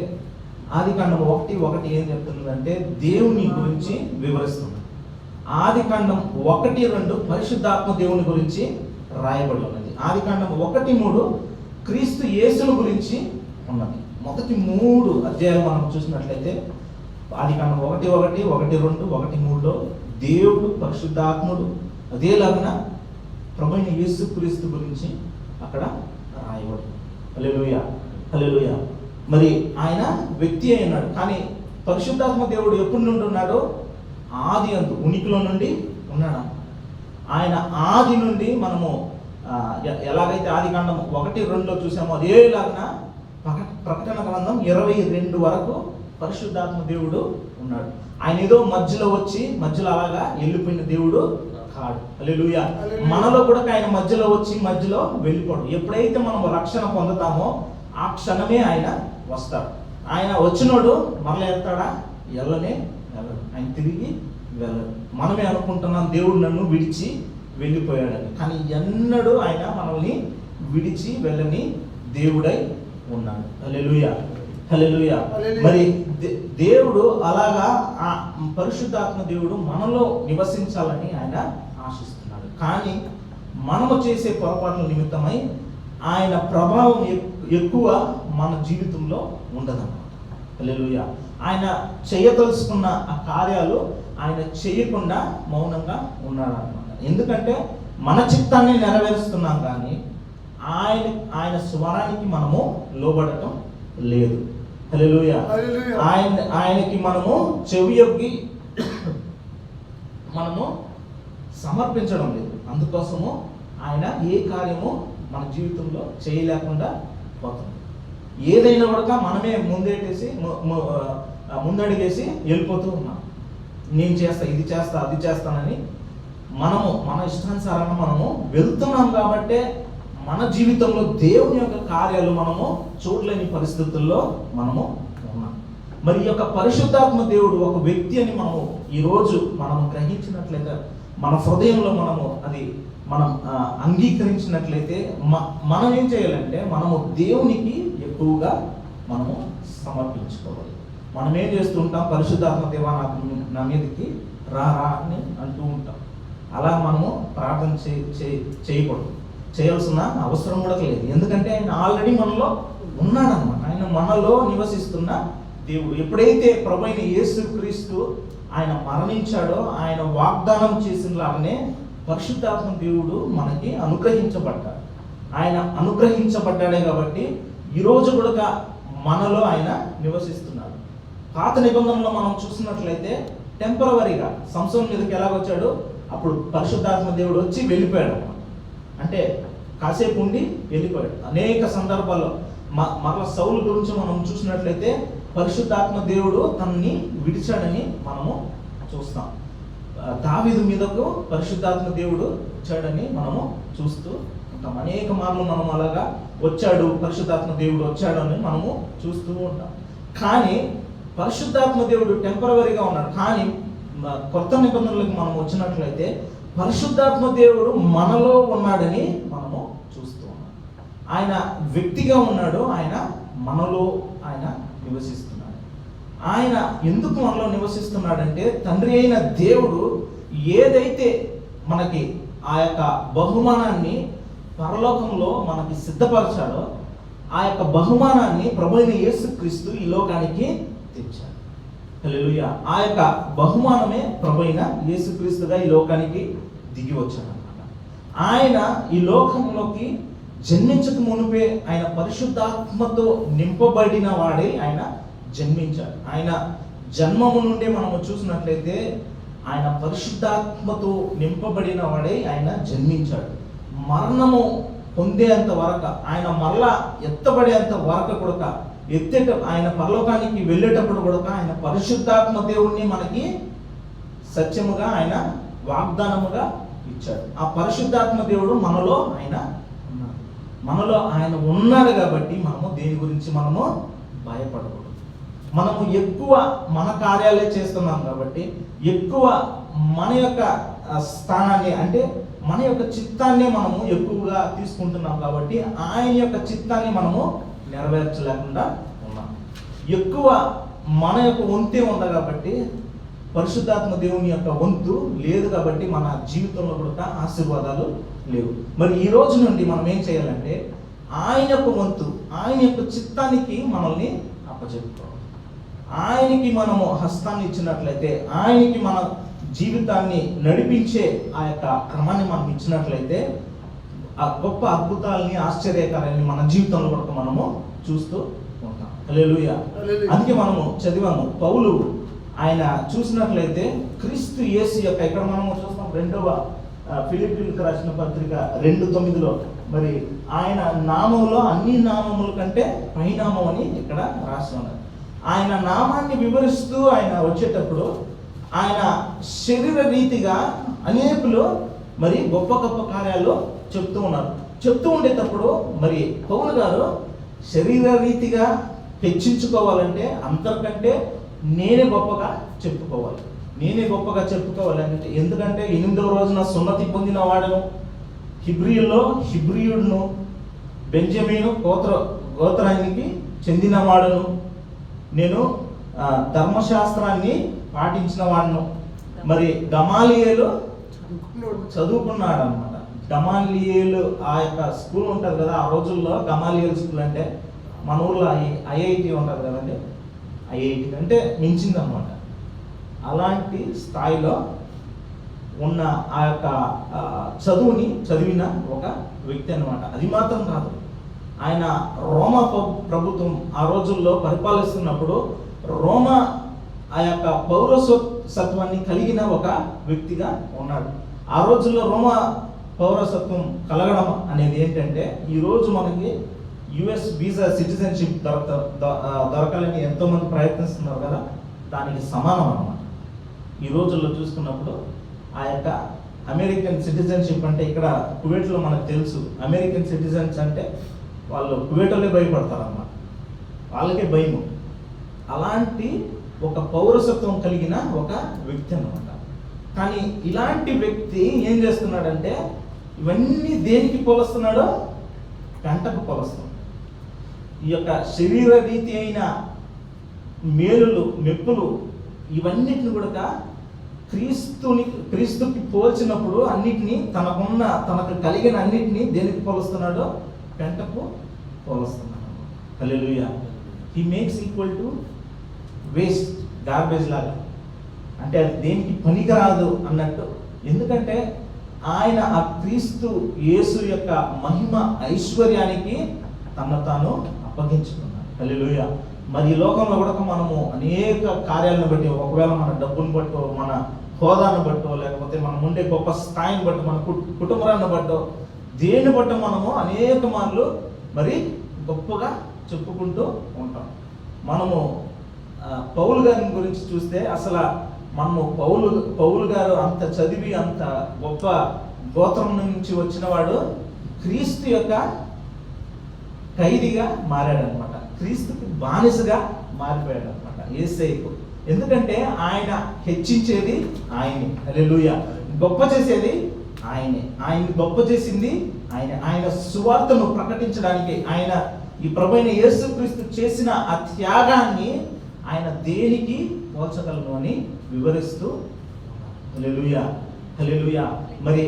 ఆదికాండం 1:1 ఏం చెప్తుందంటే దేవుని గురించి వివరిస్తుంది. ఆదికాండం 1:2 పరిశుద్ధాత్మ దేవుని గురించి రాయబడి ఉన్నది. ఆదికాండం 1:3 క్రీస్తు యేసును గురించి ఉన్నది. మొదటి 3 అధ్యాయాలు మనం చూసినట్లయితే ఆదికాండం 1:1, 1:2, 1:3లో దేవుడు పరిశుద్ధాత్ముడు, అదేలాగా ప్రభువైన యేసుక్రీస్తు గురించి అక్కడ రాయబడి. హల్లెలూయా. హల్లెలూయా. మరి ఆయన వ్యక్తి అయినాడు, కానీ పరిశుద్ధాత్మ దేవుడు ఎప్పటి నుండి ఉన్నాడో ఆది అందు ఉనికిలో నుండి ఉన్నాడు. ఆయన ఆది నుండి మనము ఎలాగైతే ఆదికాండం 1:2లో చూసామో అదేలాగా ప్రకటన గ్రంథం 22 వరకు పరిశుద్ధాత్మ దేవుడు ఉన్నాడు. ఆయన ఏదో మధ్యలో వచ్చి మధ్యలో అలాగా వెళ్ళిపోయిన దేవుడు కాడు. హల్లెలూయా. మనలో కూడా ఆయన మధ్యలో వచ్చి మధ్యలో వెళ్ళిపోడు. ఎప్పుడైతే మనం రక్షణ పొందుతామో ఆ క్షణమే ఆయన వస్తాడు. ఆయన వచ్చినోడు మరలా వెళ్తాడా? వెళ్ళడు. ఆయన తిరిగి వెళ్ళడు. మనమే అనుకుంటున్నాం దేవుడు నన్ను విడిచి వెళ్ళిపోయాడని, కానీ ఎన్నడూ ఆయన మనల్ని విడిచి వెళ్ళని దేవుడై ఉన్నాడు. హల్లెలూయా, హల్లెలూయా. మరి దేవుడు అలాగా ఆ పరిశుద్ధాత్మ దేవుడు మనలో నివసించాలని ఆయన ఆశిస్తున్నాడు. కానీ మనము చేసే పొరపాట్ల నిమిత్తమై ఆయన ప్రభావం ఎక్కువ మన జీవితంలో ఉండదన్నమాట. హల్లెలూయా. ఆయన చేయదలుచుకున్న ఆ కార్యాలు ఆయన చేయకుండా మౌనంగా ఉన్నాడన్నమాట. ఎందుకంటే మన చిత్తాన్ని నెరవేరుస్తున్నాం, కానీ ఆయన స్వరానికి మనము లోబడటం లేదు. హల్లెలూయా. ఆయనకి మనము చెవియొగ్గి మనము సమర్పించడం లేదు. అందుకోసము ఆయన ఏ కార్యము మన జీవితంలో చేయలేకుండా పోతుంది. ఏదైనా కూడా మనమే ముందడిగేసి వెళ్ళిపోతూ ఉన్నాం. నేను చేస్తా, ఇది చేస్తా, అది చేస్తానని మనము మన ఇష్టానుసారంగా మనము వెళ్తున్నాం. కాబట్టే మన జీవితంలో దేవుని యొక్క కార్యాలు మనము చూడలేని పరిస్థితుల్లో మనము ఉన్నాం. మరి ఈ యొక్క పరిశుద్ధాత్మ దేవుడు ఒక వ్యక్తి అని మనము ఈరోజు మనము గ్రహించినట్లయితే, మన హృదయంలో మనం అంగీకరించినట్లయితే మనం ఏం చేయాలంటే మనము దేవునికి ఎక్కువగా మనము సమర్పించుకోవాలి. మనం ఏం చేస్తూ ఉంటాం? పరిశుద్ధాత్మ దేవా నా మీదకి రా అని అంటూ ఉంటాం. అలా మనము ప్రార్థన చేయకూడదు, చేయాల్సిన అవసరం కూడా లేదు. ఎందుకంటే ఆయన ఆల్రెడీ మనలో ఉన్నాడనమాట. ఆయన మనలో నివసిస్తున్న దేవుడు. ఎప్పుడైతే ప్రభువైన యేసుక్రీస్తు ఆయన మరణించాడో, ఆయన వాగ్దానం చేసినలాగానే పరిశుద్ధాత్మ దేవుడు మనకి అనుగ్రహించబడ్డాడు. ఆయన అనుగ్రహించబడ్డాడే కాబట్టి ఈరోజు కూడా మనలో ఆయన నివసిస్తున్నాడు. పాత నిబంధనలో మనం చూసినట్లయితే టెంపరవరీగా సంసోన్ మీదకి ఎలాగొచ్చాడు? అప్పుడు పరిశుద్ధాత్మ దేవుడు వచ్చి వెళ్ళిపోయాడు అన్నమాట. అంటే కాసేపు ఉండి వెళ్ళిపోయాడు. అనేక సందర్భాల్లో మరల సౌలు గురించి మనం చూసినట్లయితే పరిశుద్ధాత్మ దేవుడు తనని విడిచాడని మనము చూస్తాం. దావీదు మీదకు పరిశుద్ధాత్మ దేవుడు వచ్చాడని మనము చూస్తూ ఉంటాం. అనేక మార్లు మనం అలాగా పరిశుద్ధాత్మ దేవుడు వచ్చాడు అని మనము చూస్తూ ఉంటాం. కానీ పరిశుద్ధాత్మ దేవుడు టెంపరవరీగా ఉన్నాడు. కానీ కొత్త నిబంధనలకు మనం వచ్చినట్లయితే పరిశుద్ధాత్మ దేవుడు మనలో ఉన్నాడని మనము చూస్తూ ఉన్నాం. ఆయన వ్యక్తిగా ఉన్నాడు. ఆయన మనలో ఆయన నివసిస్తున్నాడు. ఆయన ఎందుకు మనలో నివసిస్తున్నాడంటే, తండ్రి అయిన దేవుడు ఏదైతే మనకి ఆ యొక్క బహుమానాన్ని పరలోకంలో మనకి సిద్ధపరచాడో, ఆ యొక్క బహుమానాన్ని ప్రభువైన యేసుక్రీస్తు ఈ లోకానికి తెచ్చాడు. హల్లెలూయా. ఆ యొక్క బహుమానమే ప్రభువైన యేసుక్రీస్తుగా ఈ లోకానికి దిగి వచ్చాడన్నమాట. ఆయన ఈ లోకంలోకి జన్మించక మునిపే ఆయన పరిశుద్ధాత్మతో నింపబడిన వాడే ఆయన జన్మించాడు. ఆయన జన్మము నుండి మనము చూసినట్లయితే ఆయన పరిశుద్ధాత్మతో నింపబడిన వాడే ఆయన జన్మించాడు. మరణము పొందేంత వరకు, ఆయన మరలా ఎత్తబడేంత వరకు కూడా, ఆయన పరలోకానికి వెళ్ళేటప్పుడు కూడా ఆయన పరిశుద్ధాత్మ దేవుణ్ణి మనకి సత్యముగా ఆయన వాగ్దానముగా ఇచ్చాడు. ఆ పరిశుద్ధాత్మ దేవుడు మనలో ఆయన ఉన్నాడు. మనలో ఆయన ఉన్నాడు కాబట్టి మనము దేని గురించి మనము భయపడకూడదు. మనము ఎక్కువ మన కార్యాలే చేస్తున్నాం కాబట్టి, ఎక్కువ మన యొక్క స్థానాన్ని, అంటే మన యొక్క చిత్తాన్ని మనము ఎక్కువగా తీసుకుంటున్నాం కాబట్టి ఆయన యొక్క చిత్తాన్ని మనము నెరవేర్చలేకుండా ఉన్నాం. ఎక్కువ మన యొక్క వంతే ఉంది కాబట్టి పరిశుద్ధాత్మ దేవుని యొక్క వంతు లేదు కాబట్టి మన జీవితంలో కూడా ఆశీర్వాదాలు లేవు. మరి ఈ రోజు నుండి మనం ఏం చేయాలంటే ఆయన యొక్క వంతు, ఆయన యొక్క చిత్తానికి మనల్ని అప్పచెప్పుకోవాలి. ఆయనకి మనము హస్తాన్ని ఇచ్చినట్లయితే, ఆయనకి మన జీవితాన్ని నడిపించే ఆ యొక్క క్రమాన్ని మనం ఇచ్చినట్లయితే ఆ గొప్ప అద్భుతాలని, ఆశ్చర్యకారాన్ని మన జీవితంలో కూడా మనము చూస్తూ ఉంటాం. హల్లెలూయా. అందుకే మనము చదివాము, పౌలు ఆయన చూసినట్లయితే క్రీస్తు యేసు యొక్క, ఇక్కడ మనము చూస్తాం 2వ ఫిలిప్పీయులకు రాసిన పత్రిక 2:9 మరి ఆయన నామంలో అన్ని నామముల కంటే పైనామం అని ఇక్కడ రాసి ఉన్నారు. ఆయన నామాన్ని వివరిస్తూ ఆయన వచ్చేటప్పుడు ఆయన శరీర రీతిగా అనేకులు మరి గొప్ప గొప్ప కార్యాలు చెప్తూ ఉన్నారు. చెప్తూ ఉండేటప్పుడు మరి పౌలు గారు శరీర రీతిగా హెచ్చించుకోవాలంటే, అంతకంటే నేనే గొప్పగా చెప్పుకోవాలి. నేనే గొప్పగా చెప్పుకోవాలి అంటే ఎందుకంటే 8వ రోజున సున్నతి పొందిన వాడను, హిబ్రియుడును, బెంజమీను గోత్రానికి చెందినవాడును, నేను ధర్మశాస్త్రాన్ని పాటించిన వాడును. మరి గమాలియేలు చదువుకున్నాడు అనమాట. గమాలియేలు ఆ యొక్క స్కూల్ ఉంటుంది కదా, ఆ రోజుల్లో గమాలియేలు స్కూల్ అంటే మన ఊర్లో ఐఐటి ఉంటుంది కదండి, ఐఐటి అంటే మించిందనమాట. అలాంటి స్థాయిలో ఉన్న ఆ యొక్క చదువుని చదివిన ఒక వ్యక్తి అనమాట. అది మాత్రం కాదు, ఆయన రోమా ప్రభుత్వం ఆ రోజుల్లో పరిపాలిస్తున్నప్పుడు రోమా ఆ యొక్క పౌరసత్వాన్ని కలిగిన ఒక వ్యక్తిగా ఉన్నాడు. ఆ రోజుల్లో రోమా పౌరసత్వం కలగడం అనేది ఏంటంటే, ఈరోజు మనకి యుఎస్ వీసా సిటిజన్షిప్ దొరకాలని ఎంతోమంది ప్రయత్నిస్తున్నారు కదా, దానికి సమానం అన్నమాట. ఈ రోజుల్లో చూసుకున్నప్పుడు ఆ యొక్క అమెరికన్ సిటిజన్షిప్ అంటే, ఇక్కడ కువైట్లో మనకు తెలుసు అమెరికన్ సిటిజన్స్ అంటే వాళ్ళు కువైట్లోనే భయపడతారు అన్నమాట, వాళ్ళకే భయము. అలాంటి ఒక పౌరసత్వం కలిగిన ఒక వ్యక్తి అన్నమాట. కానీ ఇలాంటి వ్యక్తి ఏం చేస్తున్నాడంటే, ఇవన్నీ దేనికి పోలుస్తున్నాడో, గంటకు పోలుస్తున్నాడు. ఈ యొక్క శరీర రీతి అయిన మేలులు, మెప్పులు, ఇవన్నిటిని కూడా క్రీస్తుకి పోల్చినప్పుడు అన్నిటినీ తనకు కలిగిన అన్నిటినీ దేనికి పోలుస్తున్నాడో, గంటకు పోలుస్తున్నాడు. హల్లెలూయా. He makes equal to waste, garbage లాగా. అంటే అది దేనికి పనికిరాదు అన్నట్టు. ఎందుకంటే ఆయన ఆ క్రీస్తు యేసు యొక్క మహిమ ఐశ్వర్యానికి తను తాను అప్పగించుకున్నాడు. హల్లెలూయా. మరి ఈ లోకంలో కూడా మనము అనేక కార్యాలను బట్టి, ఒకవేళ మన డబ్బును బట్టో, మన హోదాను బట్టో, లేకపోతే మనం ఉండే గొప్ప స్థాయిని బట్టో, మన కుటుంబాన్ని బట్టో, దేన్ని బట్టో మనము అనేక మార్లు మరి గొప్పగా చెప్పుకుంటూ ఉంటాం. మనము పౌలు గారి గురించి చూస్తే, అసలు మనము పౌలు గారు అంత చదివి అంత గొప్ప గోత్రం నుంచి వచ్చిన వాడు క్రీస్తు యొక్క ఖైదీగా మారాడనమాట. క్రీస్తుకి బానిసగా మారిపోయాడు అనమాట, యేసయ్యకు. ఎందుకంటే ఆయన హెచ్చించేది ఆయనే. హల్లెలూయా. గొప్ప చేసేది ఆయనే. ఆయన్ని గొప్ప చేసింది ఆయన. ఆయన సువార్తను ప్రకటించడానికి ఆయన ఈ ప్రభువైన యేసుక్రీస్తు చేసిన ఆ త్యాగాన్ని ఆయన దేనికి పోల్చగలను అని వివరిస్తూ. హల్లెలూయా, హల్లెలూయా. మరి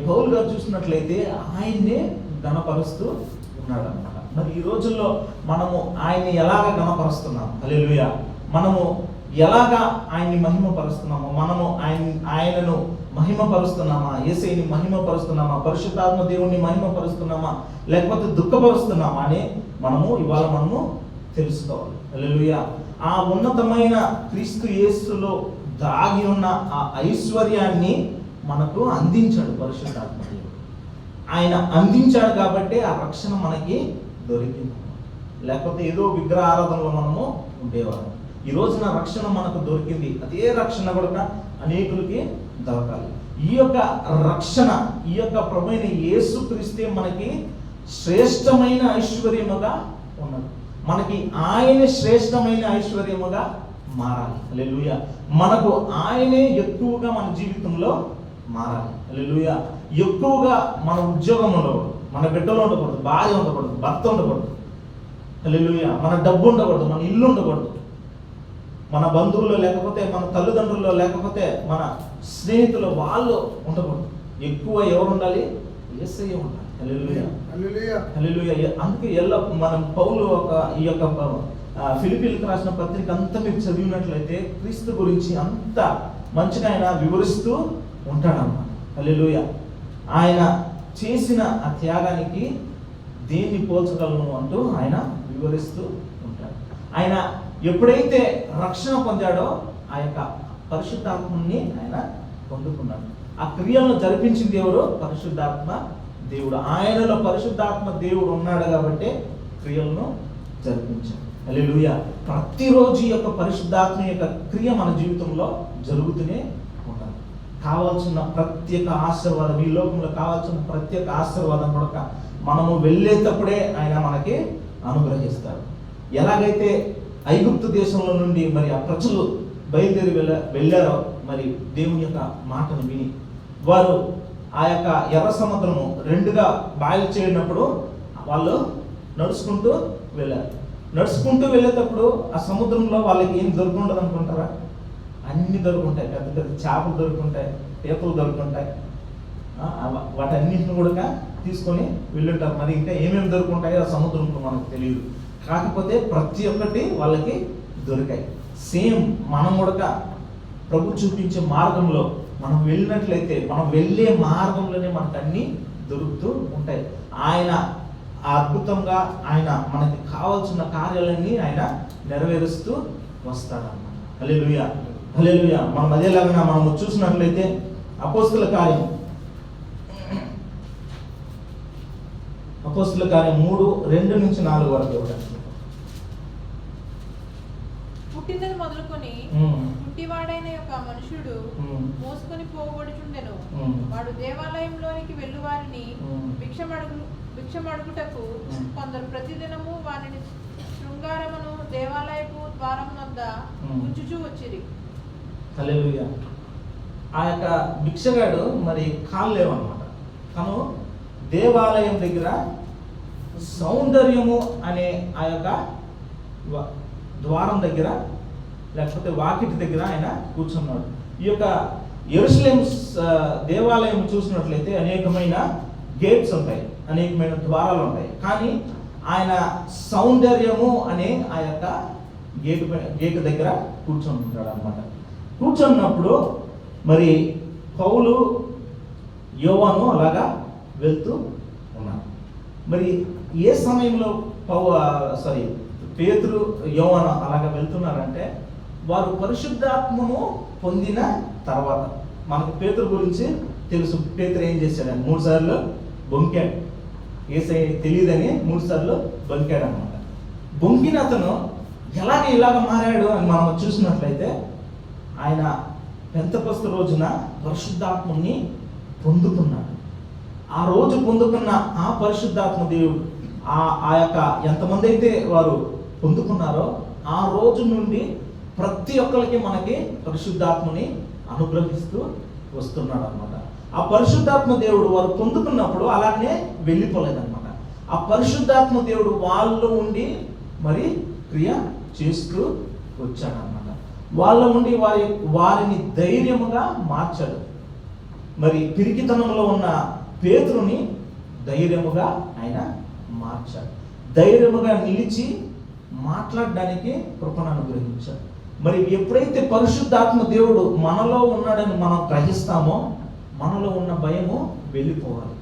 పౌలు గారు చూసినట్లయితే ఆయన్నే ఘనపరుస్తూ ఉన్నాడు అన్నమాట. మరి ఈ రోజుల్లో మనము ఆయన్ని ఎలాగ ఘనపరుస్తున్నాం? హల్లెలూయా. మనము ఎలాగా ఆయన్ని మహిమపరుస్తున్నాము? మనము ఆయనను మహిమపరుస్తున్నామా? యేసయ్యని మహిమపరుస్తున్నామా? పరిశుద్ధాత్మ దేవుణ్ణి మహిమపరుస్తున్నామా? లేకపోతే దుఃఖపరుస్తున్నామా అని ఇవాళ మనము తెలుసుకోవాలి. హల్లెలూయా. ఆ ఉన్నతమైన క్రీస్తు యేసులో దాగి ఉన్న ఆ ఐశ్వర్యాన్ని మనకు అందించాడు పరిశుద్ధాత్మ దేవుడు. ఆయన అందించాడు కాబట్టి ఆ రక్షణ మనకి దొరికింది. లేకపోతే ఏదో విగ్రహ ఆరాధనలో మనము ఉండేవాళ్ళం. ఈ రోజున రక్షణ మనకు దొరికింది. అదే రక్షణ కూడా అనేకులకి దొరకాలి. ఈ యొక్క రక్షణ, ఈ యొక్క ప్రభువైన యేసుక్రీస్తే మనకి శ్రేష్టమైన ఐశ్వర్యముగా ఉన్నది. మనకి ఆయనే శ్రేష్టమైన ఐశ్వర్యముగా మారాలి. హల్లెలూయా. మనకు ఆయనే ఎక్కువగా మన జీవితంలో మారాలి. హల్లెలూయా. ఎక్కువగా మన ఉద్యోగం ఉండకూడదు, మన బిడ్డలు ఉండకూడదు, భార్య ఉండకూడదు, భర్త ఉండకూడదు. హల్లెలూయా. మన డబ్బు ఉండకూడదు, మన ఇల్లు ఉండకూడదు, మన బంధువులు లేకపోతే మన తల్లిదండ్రులు లేకపోతే మన స్నేహితులు వాళ్ళు ఉండకూడదు. ఎక్కువ ఎవరు ఉండాలి? యేసయ్య ఉండాలి. హల్లెలూయా, హల్లెలూయా, హల్లెలూయా. అందుకే మనం పౌలు ఈ యొక్క ఫిలిప్పీలకు రాసిన పత్రిక అంతా మీరు చదివినట్లయితే క్రీస్తు గురించి అంత మంచిగా ఆయన వివరిస్తూ ఉంటాడన్నమాట. హల్లెలూయా. ఆయన చేసిన ఆ త్యాగానికి దేన్ని పోల్చగలను అంటూ ఆయన వివరిస్తూ ఉంటాడు. ఆయన ఎప్పుడైతే రక్షణ పొందాడో ఆ యొక్క పరిశుద్ధాత్మని ఆయన పొందుకున్నాడు. ఆ క్రియలను జరిపించింది ఎవరు? పరిశుద్ధాత్మ దేవుడు. ఆయనలో పరిశుద్ధాత్మ దేవుడు ఉన్నాడు కాబట్టి క్రియలను జరిపించాడు. హల్లెలూయా. ప్రతిరోజు ఈ యొక్క పరిశుద్ధాత్మ యొక్క క్రియ మన జీవితంలో జరుగుతూనే ఉండాలి. కావాల్సిన ప్రత్యేక ఆశీర్వాదం, ఈ లోకంలో కావాల్సిన ప్రత్యేక ఆశీర్వాదం కూడా మనము వెళ్ళేటప్పుడే ఆయన మనకి అనుగ్రహిస్తాడు. ఎలాగైతే ఐగుప్తు దేశంలో నుండి మరి ఆ ప్రజలు బయలుదేరి వెళ్ళారో మరి దేవుని యొక్క మాటను విని వారు ఆ యొక్క ఎర్ర సముద్రము రెండుగా బాయిల్ చేయనప్పుడు వాళ్ళు నడుచుకుంటూ వెళ్ళారు. నడుచుకుంటూ వెళ్ళేటప్పుడు ఆ సముద్రంలో వాళ్ళకి ఏం దొరుకుండదు అనుకుంటారా? అన్ని దొరుకుంటాయి. పెద్ద పెద్ద చేపలు దొరుకుంటాయి, పీతలు దొరుకుంటాయి. వాటన్నిటిని కూడా తీసుకొని వెళ్ళుంటారు. మరి ఇంకా ఏమేమి దొరుకుంటాయో ఆ సముద్రంలో మనకు తెలియదు. కాకపోతే ప్రతి ఒక్కటి వాళ్ళకి దొరికాయి. సేమ్ మనం కూడా ప్రభు చూపించే మార్గంలో మనం వెళ్ళినట్లయితే మనం వెళ్ళే మార్గంలోనే మనకు అన్నీ దొరుకుతూ ఉంటాయి. ఆయన అద్భుతంగా ఆయన మనకి కావాల్సిన కార్యాలన్నీ ఆయన నెరవేరుస్తూ వస్తాడన్నమాట. హల్లెలూయా, హల్లెలూయా. మనం అదేలాగా మనం చూసినట్లయితే అపోస్తుల కార్యం 3:2-4 వరకు కూడా పుట్టినది మొదలుకొని పుట్టివాడైన యొక్క మనుషుడు మోసుకొని పోబడుచుండెను. వాడు దేవాలయంలోనికి వెళ్ళు వారిని భిక్షమడుగుటకు కొందరు ప్రతిదినము వారిని శృంగారమును దేవాలయపు ద్వారం వద్ద ఉంచుచూ వచ్చిరి. హల్లెలూయా. ఆ యొక్క భిక్షగాడు మరి కాళ్ళు లేవన్నమాట. తను దేవాలయం దగ్గర సౌందర్యము అనే ఆ యొక్క ద్వారం దగ్గర లేకపోతే వాకిటి దగ్గర ఆయన కూర్చున్నాడు. ఈ యొక్క యెరూషలేం దేవాలయం చూసినట్లయితే అనేకమైన గేట్స్ ఉంటాయి, అనేకమైన ద్వారాలు ఉంటాయి. కానీ ఆయన సౌందర్యము అనే ఆ యొక్క గేట్ దగ్గర కూర్చొని ఉంటాడు అనమాట. కూర్చున్నప్పుడు మరి పౌలు యోవాను అలాగా వెళ్తూ ఉన్నారు. మరి ఏ సమయంలో పేతురు యోవాను అలాగా వెళ్తున్నారంటే వారు పరిశుద్ధాత్మను పొందిన తర్వాత. మనకు పేతురు గురించి తెలుసు. పేతురు ఏం చేశాడని 3 సార్లు బొంకాడు. ఏసై తెలియదని 3 సార్లు బొంకాడు అనమాట. బొంకిన అతను ఇలాగ మారాడు అని మనం చూసినట్లయితే ఆయన పెంతెకొస్తు రోజున పరిశుద్ధాత్మని పొందుకున్నాడు. ఆ రోజు పొందుకున్న ఆ పరిశుద్ధాత్మ దేవుడు ఆ యొక్క ఎంతమంది అయితే వారు పొందుకున్నారో ఆ రోజు నుండి ప్రతి ఒక్కరికి మనకి పరిశుద్ధాత్మని అనుగ్రహిస్తూ వస్తున్నాడు అనమాట. ఆ పరిశుద్ధాత్మ దేవుడు వారు పొందుకున్నప్పుడు అలానే వెళ్ళిపోలేదన్నమాట. ఆ పరిశుద్ధాత్మ దేవుడు వాళ్ళలో ఉండి మరి క్రియ చేస్తూ వచ్చాడనమాట. వాళ్ళ ఉండి వారిని ధైర్యముగా మార్చాడు. మరి పిరికితనంలో ఉన్న పేతురుని ధైర్యముగా ఆయన మార్చాడు. ధైర్యముగా నిలిచి మాట్లాడడానికి కృపను అనుగ్రహించాడు. మరి ఎప్పుడైతే పరిశుద్ధాత్మ దేవుడు మనలో ఉన్నాడని మనం గ్రహిస్తామో మనలో ఉన్న భయము వెళ్ళిపోవాలి.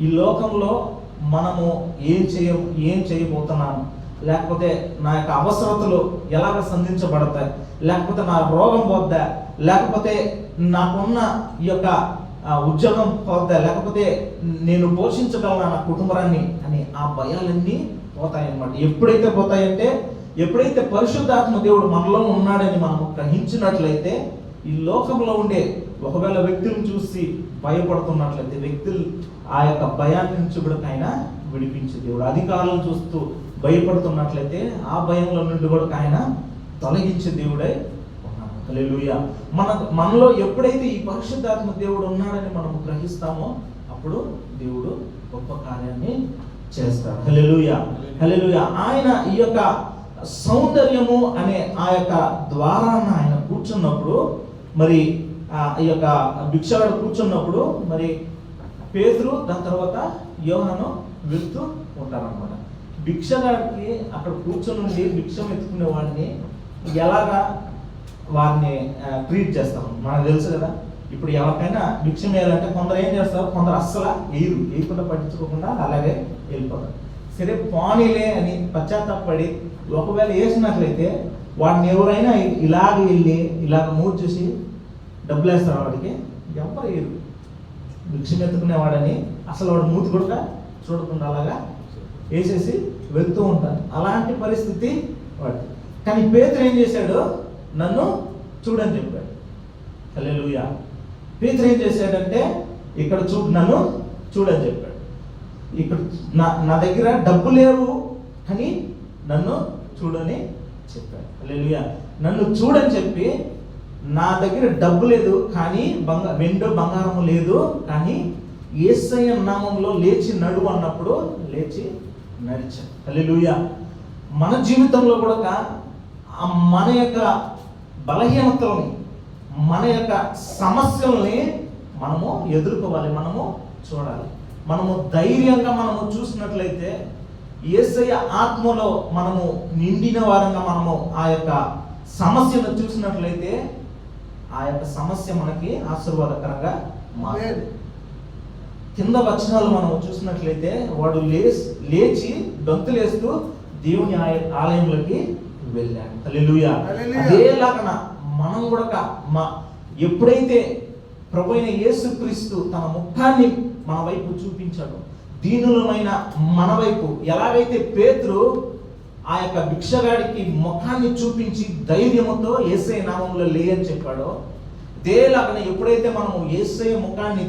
ఈ లోకంలో మనము ఏం చేయబోతున్నాను, లేకపోతే నా యొక్క అవసరతలు ఎలాగ సంధించబడతాయి, లేకపోతే నా రోగం పోద్దా, లేకపోతే నాకున్న ఈ యొక్క ఉద్యోగం పోద్దా, లేకపోతే నేను పోషించగలనా నా కుటుంబాన్ని అని ఆ భయాలన్నీ పోతాయన్నమాట. ఎప్పుడైతే పోతాయంటే ఎప్పుడైతే పరిశుద్ధాత్మ దేవుడు మనలో ఉన్నాడని మనం గ్రహించినట్లయితే ఈ లోకంలో ఉండే ఒకవేళ వ్యక్తులను చూసి భయపడుతున్నట్లయితే వ్యక్తులు ఆ యొక్క భయాన్ని నుంచి కూడా ఆయన విడిపించే దేవుడు. అధికారులను చూస్తూ భయపడుతున్నట్లయితే ఆ భయంలో నుండి కూడా ఆయన తొలగించే దేవుడై ఉన్నాడు. హల్లెలూయా. మనలో ఎప్పుడైతే ఈ పరిశుద్ధాత్మ దేవుడు ఉన్నాడని మనం గ్రహిస్తామో అప్పుడు దేవుడు గొప్ప కార్యాన్ని చేస్తాడు. హల్లెలూయా, హల్లెలూయా. ఆయన ఈ యొక్క సౌందర్యము అనే ఆ యొక్క ద్వారాన్ని ఆయన కూర్చున్నప్పుడు మరి ఈ యొక్క భిక్షగాడు కూర్చున్నప్పుడు మరి పేతురు దాని తర్వాత యోహాను వెళ్తూ ఉంటారన్నమాట. భిక్షగాడికి అక్కడ కూర్చొని భిక్షం ఎత్తుకునే వాడిని ఎలాగా వారిని ట్రీట్ చేస్తాము మనకు తెలుసు కదా. ఇప్పుడు ఎవరికైనా భిక్షం వేయాలంటే కొందరు ఏం చేస్తారు, కొందరు అస్సలు వేయకుండా పట్టించుకోకుండా అలాగే వెళ్ళిపోతారు. సరే పానీలే అని పశ్చాత్తాపడి ఒకవేళ వేసినట్లయితే వాడిని ఎవరైనా ఇలాగ వెళ్ళి ఇలాగ మూడు చూసి డబ్బులు వేస్తారు. వాడికి ఎవరు వేయరు. భిక్షం ఎత్తుకునేవాడని అసలు వాడు మూతి కూడా చూడకుండా అలాగా వేసేసి వెళ్తూ ఉంటాడు. అలాంటి పరిస్థితి వాడు. కానీ పేతురు ఏం చేశాడు, నన్ను చూడని చెప్పాడు. హల్లెలూయా. పేతురు ఏం చేశాడంటే ఇక్కడ నన్ను చూడని చెప్పాడు. ఇక్కడ నా దగ్గర డబ్బు లేవు కానీ నన్ను చూడని చెప్పాడు. హల్లెలూయా. నన్ను చూడని చెప్పి, నా దగ్గర డబ్బు లేదు కానీ వెండి బంగారము లేదు కానీ యేసయ్య నామంలో లేచి నడువు అన్నప్పుడు లేచి నడిచాడు. హల్లెలూయా. మన జీవితంలో కూడా మన యొక్క బలహీనతల్ని, మన యొక్క సమస్యల్ని మనము ఎదుర్కోవాలి, మనము చూడాలి. మనము ధైర్యంగా మనము చూసినట్లయితే, యేసయ్య ఆత్మలో మనము నిండిన వారంగా మనము ఆ యొక్క సమస్యను చూసినట్లయితే, ఆ యొక్క సమస్య మనకి ఆశీర్వాదకరంగా మారేది. కింద వచనాలు మనం చూసినట్లయితే, వాడు లేచి గంతులేస్తూ దేవుని ఆలయంలోకి వెళ్ళాడు. హల్లెలూయా. అదేలాగా మనం కూడా ఎప్పుడైతే ప్రభు అయిన యేసుక్రీస్తు తన ముఖాన్ని మన వైపు చూపించాడు, దీనులమైన మన వైపు, ఎలాగైతే పేతురు ఆ యొక్క భిక్షగాడికి ముఖాన్ని చూపించి ధైర్యంతో యేసయ్య నామంలో లే అని చెప్పాడో, దేలాగనే ఎప్పుడైతే మనము యేసయ్య ముఖాన్ని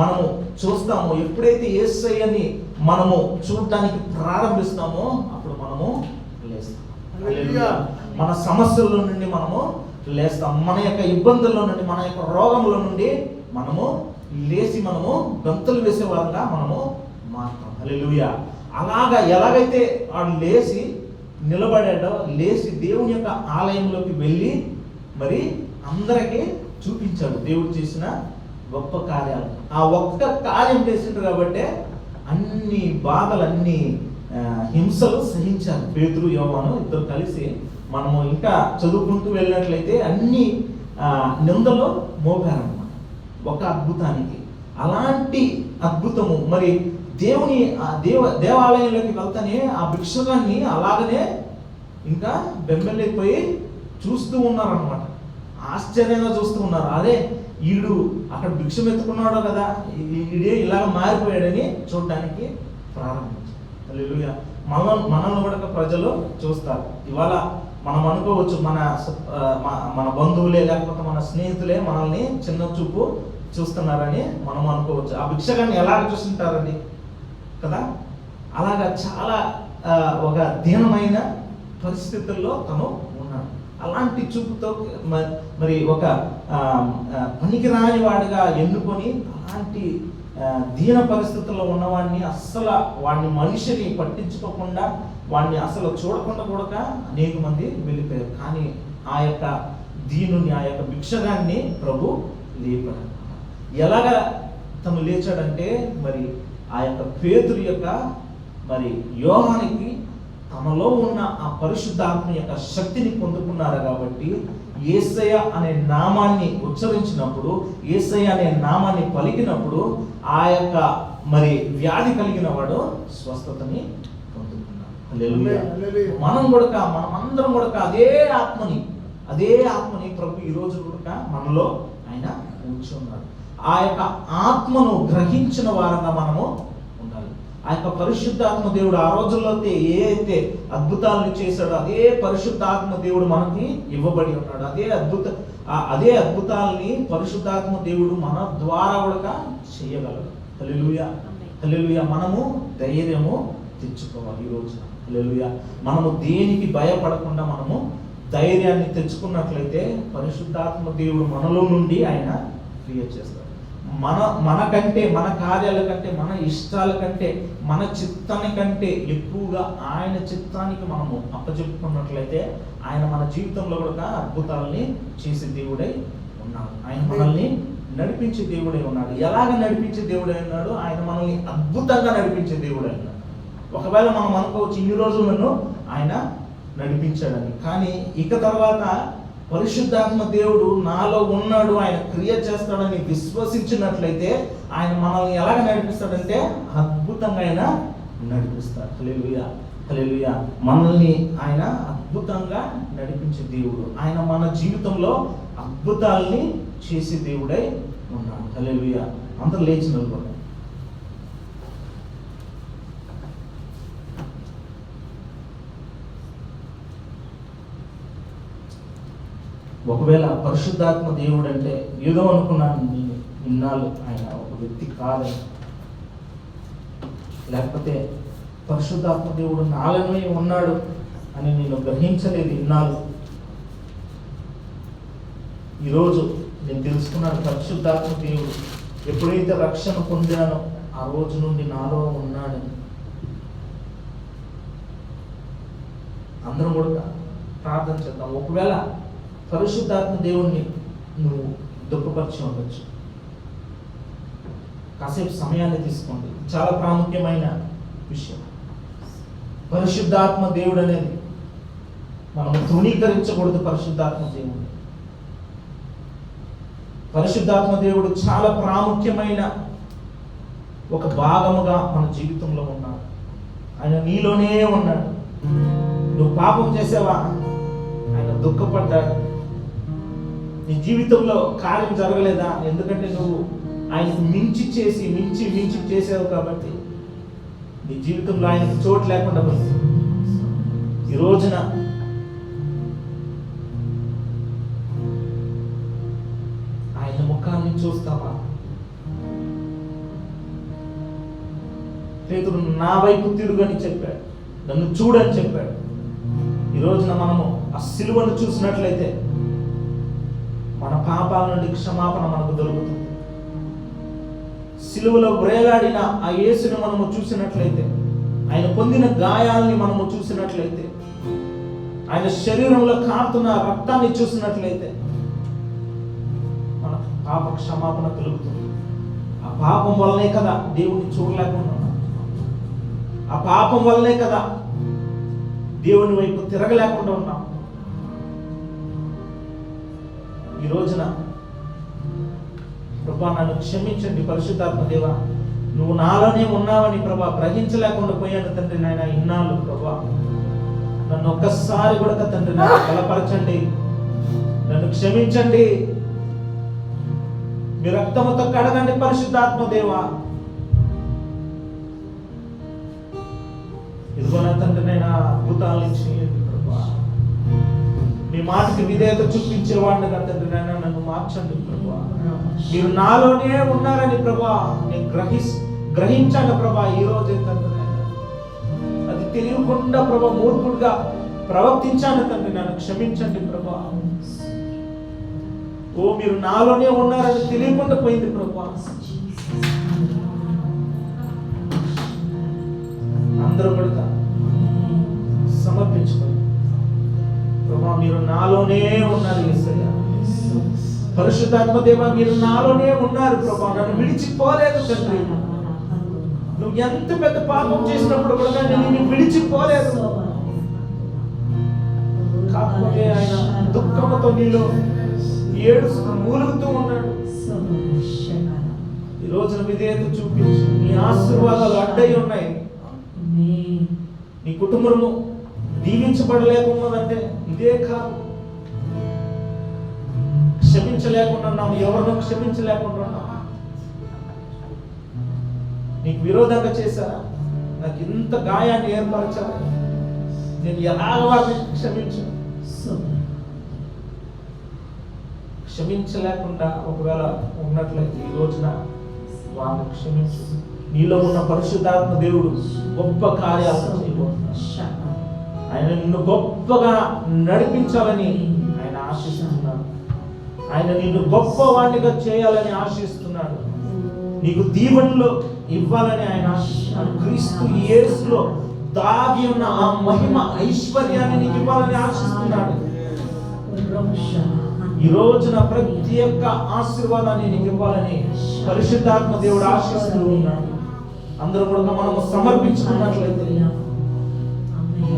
మనము చూస్తామో, ఎప్పుడైతే యేసయ్యని మనము చూడటానికి ప్రారంభిస్తామో, అప్పుడు మనము లేస్తాం. హల్లెలూయా. మన సమస్యల నుండి మనము లేస్తాం. మన యొక్క ఇబ్బందుల్లో నుండి, మన యొక్క రోగముల నుండి మనము లేచి మనము గంతులు వేసే వారంగా మనము మారుతాం. హల్లెలూయా. అలాగా ఎలాగైతే వాడు లేచి నిలబడాడో, లేచి దేవుని యొక్క ఆలయంలోకి వెళ్ళి మరి అందరికీ చూపించాడు దేవుడు చేసిన గొప్ప కార్యాలు. ఆ ఒక్క కార్యం చేసిండు కాబట్టి అన్ని బాధలు, అన్ని హింసలు సహించారు పేతురు, యోహాను ఇద్దరు కలిసి. మనము ఇంకా చదువుకుంటూ వెళ్ళినట్లయితే అన్ని నిందలు మోపారన్నమాట ఒక అద్భుతానికి. అలాంటి అద్భుతము మరి దేవుని దేవాలయంలోకి వెళ్తానే ఆ భిక్షగాన్ని అలాగనే ఇంకా బెంబెలైపోయి చూస్తూ ఉన్నారనమాట. ఆశ్చర్యంగా చూస్తూ ఉన్నారు. అదే ఈడు అక్కడ భిక్షం ఎత్తుకున్నాడో కదా, ఈడే ఇలాగ మారిపోయాడని చూడడానికి ప్రారంభించారు. హల్లెలూయా. మనల్ని కూడా ప్రజలు చూస్తారు. ఇవాళ మనం అనుకోవచ్చు మన బంధువులే లేకపోతే మన స్నేహితులే మనల్ని చిన్న చూపు చూస్తున్నారని మనం అనుకోవచ్చు. ఆ భిక్షగాన్ని ఎలాగ చూస్తుంటారండి కదా, అలాగా చాలా ఒక దీనమైన పరిస్థితుల్లో తను ఉన్నాడు. అలాంటి చూపుతో మరి ఒక పనికిరాని వాడిగా ఎన్నుకొని, అలాంటి దీన పరిస్థితుల్లో ఉన్నవాడిని అస్సలు వాడిని మనిషిని పట్టించుకోకుండా, వాడిని అసలు చూడకుండా కూడా అనేక మంది వెళ్ళిపోయారు. కానీ ఆ యొక్క దీనుని, ఆ యొక్క భిక్షగాన్ని ప్రభు లేపాడు. ఎలాగా తను లేచాడంటే, మరి ఆ యొక్క పేతురు యొక్క మరి యోహానికి తనలో ఉన్న ఆ పరిశుద్ధాత్మ యొక్క శక్తిని పొందుకున్నారు కాబట్టి, యేసయ్య అనే నామాన్ని ఉచ్చరించినప్పుడు, యేసయ్య అనే నామాన్ని పలికినప్పుడు ఆ యొక్క మరి వ్యాధి కలిగిన వాడు స్వస్థతని పొందుకున్నాడు. హల్లెలూయా. మనమందరం కూడా అదే ఆత్మని ప్రభు ఈ రోజు కూడా మనలో ఆయన కూర్చున్నాడు. ఆ యొక్క ఆత్మను గ్రహించిన వారంగా మనము ఉండాలి. ఆ యొక్క పరిశుద్ధాత్మ దేవుడు ఆ రోజుల్లో ఏ అయితే అద్భుతాలను చేశాడో అదే పరిశుద్ధాత్మ దేవుడు మనకి ఇవ్వబడి ఉన్నాడు. అదే అద్భుతాలని పరిశుద్ధాత్మ దేవుడు మన ద్వారా కూడా చేయగలడు. హల్లెలూయా. హల్లెలూయా. మనము ధైర్యము తెచ్చుకోవాలి ఈ రోజున. హల్లెలూయా. మనము దేనికి భయపడకుండా మనము ధైర్యాన్ని తెచ్చుకున్నట్లయితే పరిశుద్ధాత్మ దేవుడు మనలో నుండి ఆయన క్రియ చేస్తాడు. మనకంటే, మన కార్యాల కంటే, మన ఇష్టాల కంటే, మన చిత్తాని కంటే ఎక్కువగా ఆయన చిత్తానికి మనము అప్పచెప్పుకున్నట్లయితే ఆయన మన జీవితంలో కూడా అద్భుతాలని చేసే దేవుడై ఉన్నాడు. ఆయన మనల్ని నడిపించే దేవుడై ఉన్నాడు. ఎలాగ నడిపించే దేవుడై ఉన్నాడు? ఆయన మనల్ని అద్భుతంగా నడిపించే దేవుడై ఉన్నాడు. ఒకవేళ మనం అనుకోవచ్చు ఇన్ని రోజులు నన్ను ఆయన నడిపించాడని, కానీ ఇక తర్వాత పరిశుద్ధాత్మ దేవుడు నాలో ఉన్నాడు, ఆయన క్రియ చేస్తాడని విశ్వసించినట్లయితే ఆయన మనల్ని ఎలాగ నడిపిస్తాడంటే అద్భుతంగా ఆయన నడిపిస్తాడు. హల్లెలూయా. హల్లెలూయా. మనల్ని ఆయన అద్భుతంగా నడిపించే దేవుడు. ఆయన మన జీవితంలో అద్భుతాలని చేసే దేవుడై ఉన్నాడు. హల్లెలూయా. అందరూ లేచి నిలబడండి. ఒకవేళ పరిశుద్ధాత్మ దేవుడు అంటే ఏదో అనుకున్నాను నేను ఇన్నాళ్ళు, ఆయన ఒక వ్యక్తి కాదని, లేకపోతే పరిశుద్ధాత్మ దేవుడు నాలోనే ఉన్నాడు అని నేను గ్రహించలేదు ఇన్నాళ్ళు. ఈరోజు నేను తెలుసుకున్నాను, పరిశుద్ధాత్మ దేవుడు ఎప్పుడైతే రక్షణ పొందానో ఆ రోజు నుండి నాలో ఉన్నాడని. అందరం కూడా ప్రార్థన చేద్దాం. ఒకవేళ పరిశుద్ధాత్మ దేవుణ్ణి నువ్వు దుఃఖపరిచి ఉండొచ్చు, కాసేపు సమయాన్ని తీసుకోండి. చాలా ప్రాముఖ్యమైన విషయం. పరిశుద్ధాత్మ దేవుడు అనేది మనము తృణీకరించకూడదు. పరిశుద్ధాత్మ దేవుడు చాలా ప్రాముఖ్యమైన ఒక భాగముగా మన జీవితంలో ఉన్నాడు. ఆయన నీలోనే ఉన్నాడు. నువ్వు పాపం చేసావా, ఆయన దుఃఖపడ్డాడు. నీ జీవితంలో కార్యం జరగలేదా, ఎందుకంటే నువ్వు ఆయనకు మించి చేసావు కాబట్టి నీ జీవితంలో ఆయనకు చోటు లేకుండా పోయింది. ఈ రోజున ఆయన ముఖాన్ని చూస్తావా? పేతురు నా వైపు తిరుగని చెప్పాడు, నన్ను చూడని చెప్పాడు. ఈ రోజున మనము ఆ సిలువను చూసినట్లయితే మన పాపాల నుండి క్షమాపణ మనకు దొరుకుతుంది. సిలువలో వేలాడిన ఆ యేసుని మనము చూసినట్లయితే, ఆయన పొందిన గాయాల్ని మనము చూసినట్లయితే, ఆయన శరీరంలో కారుతున్న రక్తాన్ని చూసినట్లయితే మన పాప క్షమాపణ కలుగుతుంది. ఆ పాపం వల్లనే కదా దేవుణ్ణి చూడలేకుండా ఉన్నాం. ఆ పాపం వల్లనే కదా దేవుని వైపు తిరగలేకుండా ఉన్నాం. ఈ రోజున ప్రభా నన్ను క్షమించండి, పరిశుద్ధాత్మ దేవా నువ్వు నాలోనే ఉన్నావని ప్రభా గ్రహించలేకుండా పోయాను తండ్రి. నాయన ఇన్నాళ్ళు ప్రభా నన్ను ఒక్కసారి కూడా తండ్రి నన్ను బలపరచండి, నన్ను క్షమించండి, మీ రక్తముతో కడగండి పరిశుద్ధాత్మ దేవా. ఇదిగో నా తండ్రి నైనా అద్భుతాలను చేయండి ప్రభా. మీ మాటకి విధేయత చూపించేవాడిని కదా తండ్రి నైనా నన్ను మార్చండి ప్రభా. మీరు నాలోనే ఉన్నారని ప్రభా నేను గ్రహించాను ప్రభా. ఈ రోజే తండ్రి నైనా అది తెలియకుండా ప్రభా మూర్ఖుడుగా ప్రవర్తించాను తండ్రి, నన్ను క్షమించండి ప్రభా. ఓ మీరు నాలోనే ఉన్నారని తెలియకుండా పోయింది ప్రభా. అందరూ కూడా సమర్పించుకోండి ప్రభా. మీరు నాలోనే ఉన్నారు యేసయ్య. పరిశుద్ధాత్మ దేవా మీరు నాలోనే ఉన్నారు ప్రభా. నన్ను విడిచిపోలేదు తండ్రి. నువ్వు ఎంత పెద్ద పాపం చేసినప్పుడు కూడా నేను విడిచిపోలేదు. కాకపోతే ఆయన దుఃఖంతో నీలో ఏడుస్తూ మూలుగుతూ ఉన్నాడు. ఈ రోజున విధేయత చూపించి నీ ఆశీర్వాదాలు అడ్డై ఉన్నాయి. నీ కుటుంబము దీవించబడలేకున్నదంటే ఇదే కాదు. క్షమించలేకుండా ఉన్నాము, ఎవరినో క్షమించలేకుండా ఉన్నాము. నీకు విరోధంగా చేశారా, నాకు ఇంత గాయాన్ని ఏర్పరచాలి, నేను ఎలాగ వారిని క్షమించలేకుండా ఒకవేళ ఉన్నట్లయితే ఈ రోజున వారిని క్షమించు. నీలో ఉన్న పరిశుద్ధాత్మ దేవుడు గొప్ప కార్యాలు చేయబోతున్నాడు. ఆయన నిన్ను గొప్పగా నడిపించాలని ఆయన ఆశిస్తున్నాడు. ఆయన నిన్ను గొప్పవాడిగా చేయాలని ఆశిస్తున్నాడు. నీకు దీవెనలు ఇవ్వాలని ఆయన ఆశిస్తున్నాడు. క్రీస్తు యేసులో దాగి ఉన్న ఆ మహిమ ఐశ్వర్యాన్ని నీకు ఇవ్వాలని ఆశిస్తున్నాడు. ఈ రోజున ప్రతి ఒక్క ఆశీర్వాదాన్ని నీకు ఇవ్వాలని పరిశుద్ధాత్మ దేవుడు ఆశిస్తూ ఉన్నాడు. అందరూ కూడా మనము సమర్పించుకున్నట్లయితే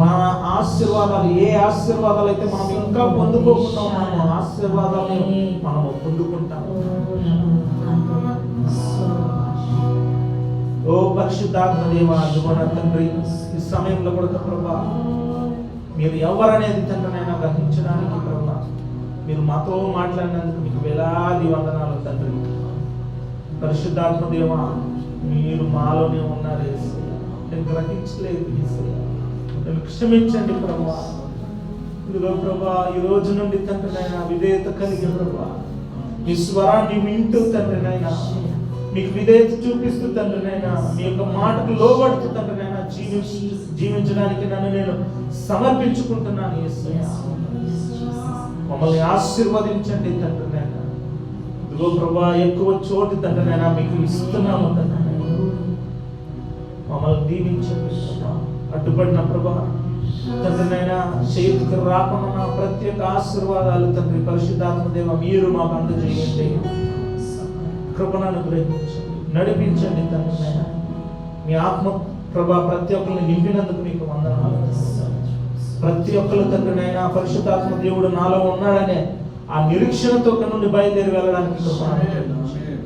మన ఆశీర్వాదాలు, ఏ ఆశీర్వాదాలు అయితే మనం ఇంకా పొందుకోకుండా ఉన్నామో ఆశీర్వాదాలని మనము పొందుకుంటాము. ఓ పరిశుద్ధాత్మ దేవ అదుగోన తండ్రి, ఈ సమయంలో కూడా ప్రభా మీరు ఎవరనేది తండ్రినైనా గ్రహించడానికి ప్రభా మీరు మాతో మాట్లాడినందుకు మీకు వేలాది వందనాలు తండ్రి. పరిశుద్ధాత్మ దేవ మీరు మాలోనే ఉన్నారు యేసయ్య. నేను గ్రహించలేదు యేసయ్య, నేను క్షమించండి ప్రభా. ఇదిగో ప్రభా ఈ రోజు నుండి తండ్రినైనా విధేయత కలిగి ప్రభా మీ స్వరాన్ని వింటూ తండ్రినైనా మీకు విధేయత చూపిస్తూ తండ్రి నాయన మీ యొక్క మాటకు లోబడుతూ తండ్రి నాయన జీవించడానికి నన్ను నేను సమర్పించుకుంటున్నాను యేసయ్య. మమ్మల్ని ఆశీర్వదించండి తండ్రి నాయన. ఇదిగో ప్రభా ఎక్కువ చోటు తండ్రి నాయన మీకు ఇస్తున్నాము తండ్రి నాయన. మమ్మల్ని దీవించండి ప్రభా. అడ్డుపడిన ప్రభా తండ్రి నాయన చేతికి రాకుండా ప్రత్యేక ఆశీర్వాదాలు తండ్రి పరిశుద్ధాత్మ దేవ మీరు మాకు అందజేయండి. కృపను అనుగ్రహించండి, నడిపించండి తండ్రి నాయన. మీ ఆత్మ ప్రభా ప్రతి ఒక్కరిని నింపినందుకు మీకు వందనాలు. ప్రతి ఒక్కరు తండ్రి నాయన పరిశుద్ధాత్మ దేవుడు నాలో ఉన్నాడనే ఆ నిరీక్షణతో ఇక్కడ నుండి బయలుదేరి వెళ్ళడానికి కృపను అనుగ్రహించండి.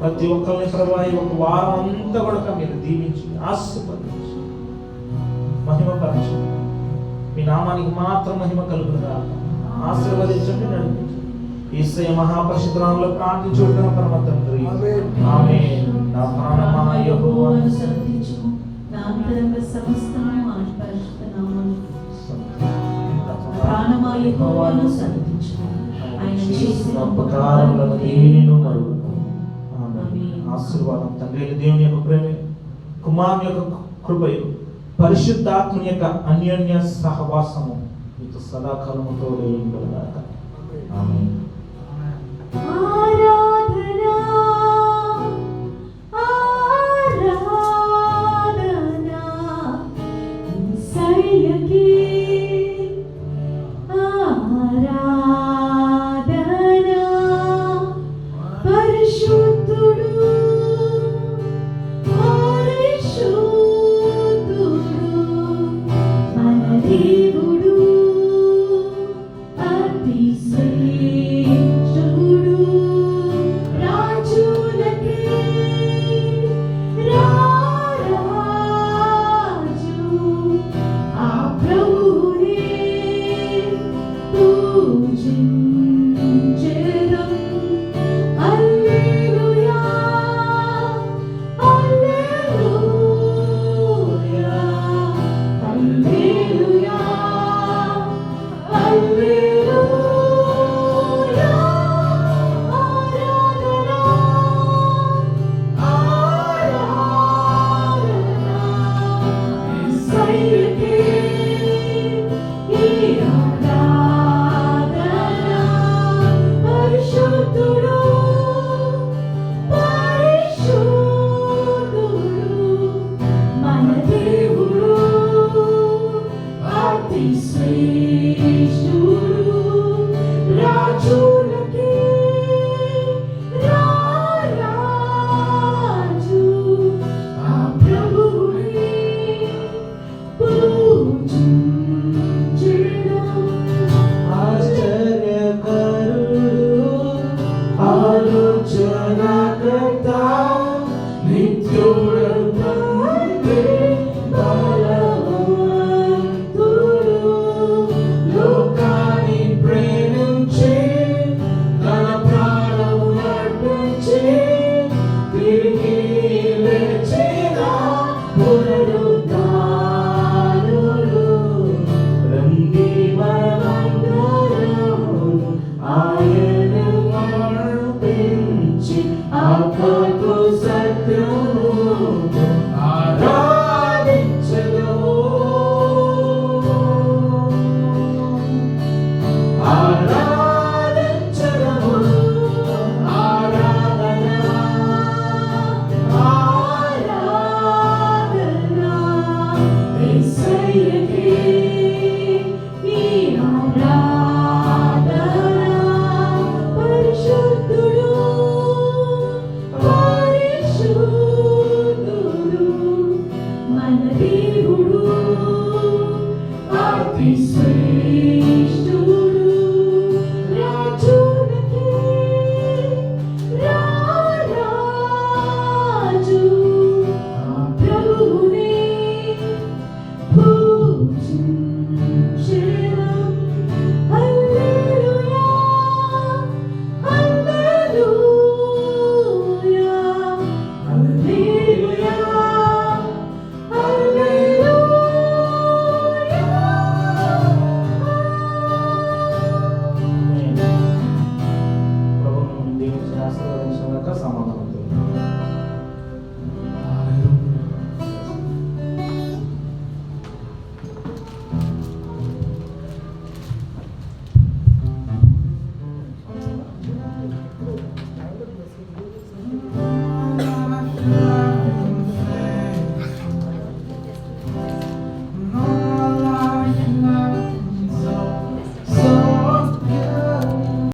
ప్రతి ఒక్కరిని ప్రభా ఈ ఒక వారం అంతా కూడా మీరు దీవించి ఆశీర్వదించి మహిమపరచండి. మీ నామానికి మాత్రం మహిమ కలుగునుగా. ఆశీర్వదించండి, నడిపించండి. యేసయ్య మహాపరిశుద్ధనామములో ప్రార్థించుచున్నాను పరమ తండ్రి. ఆమేన్. నా ప్రాణమా యెహోవాను స్తుతించు, నా అంతరంగ సమస్తము ఆయన పరిశుద్ధ నామమును ప్రాణమా యెహోవాను స్తుతించు, ఆయన చేసిన ఉపకారములను దేనిని మరువకు. ఆమేన్. ఆశీర్వాదం తండ్రి అయిన దేవుని యొక్క ప్రేమ, కుమారుని యొక్క కృపయు, పరిశుద్ధాత్మ యొక్క అన్యోన్య సహవాసము మీకు సదాకాలముతో ఉండుగాక. ఆమేన్.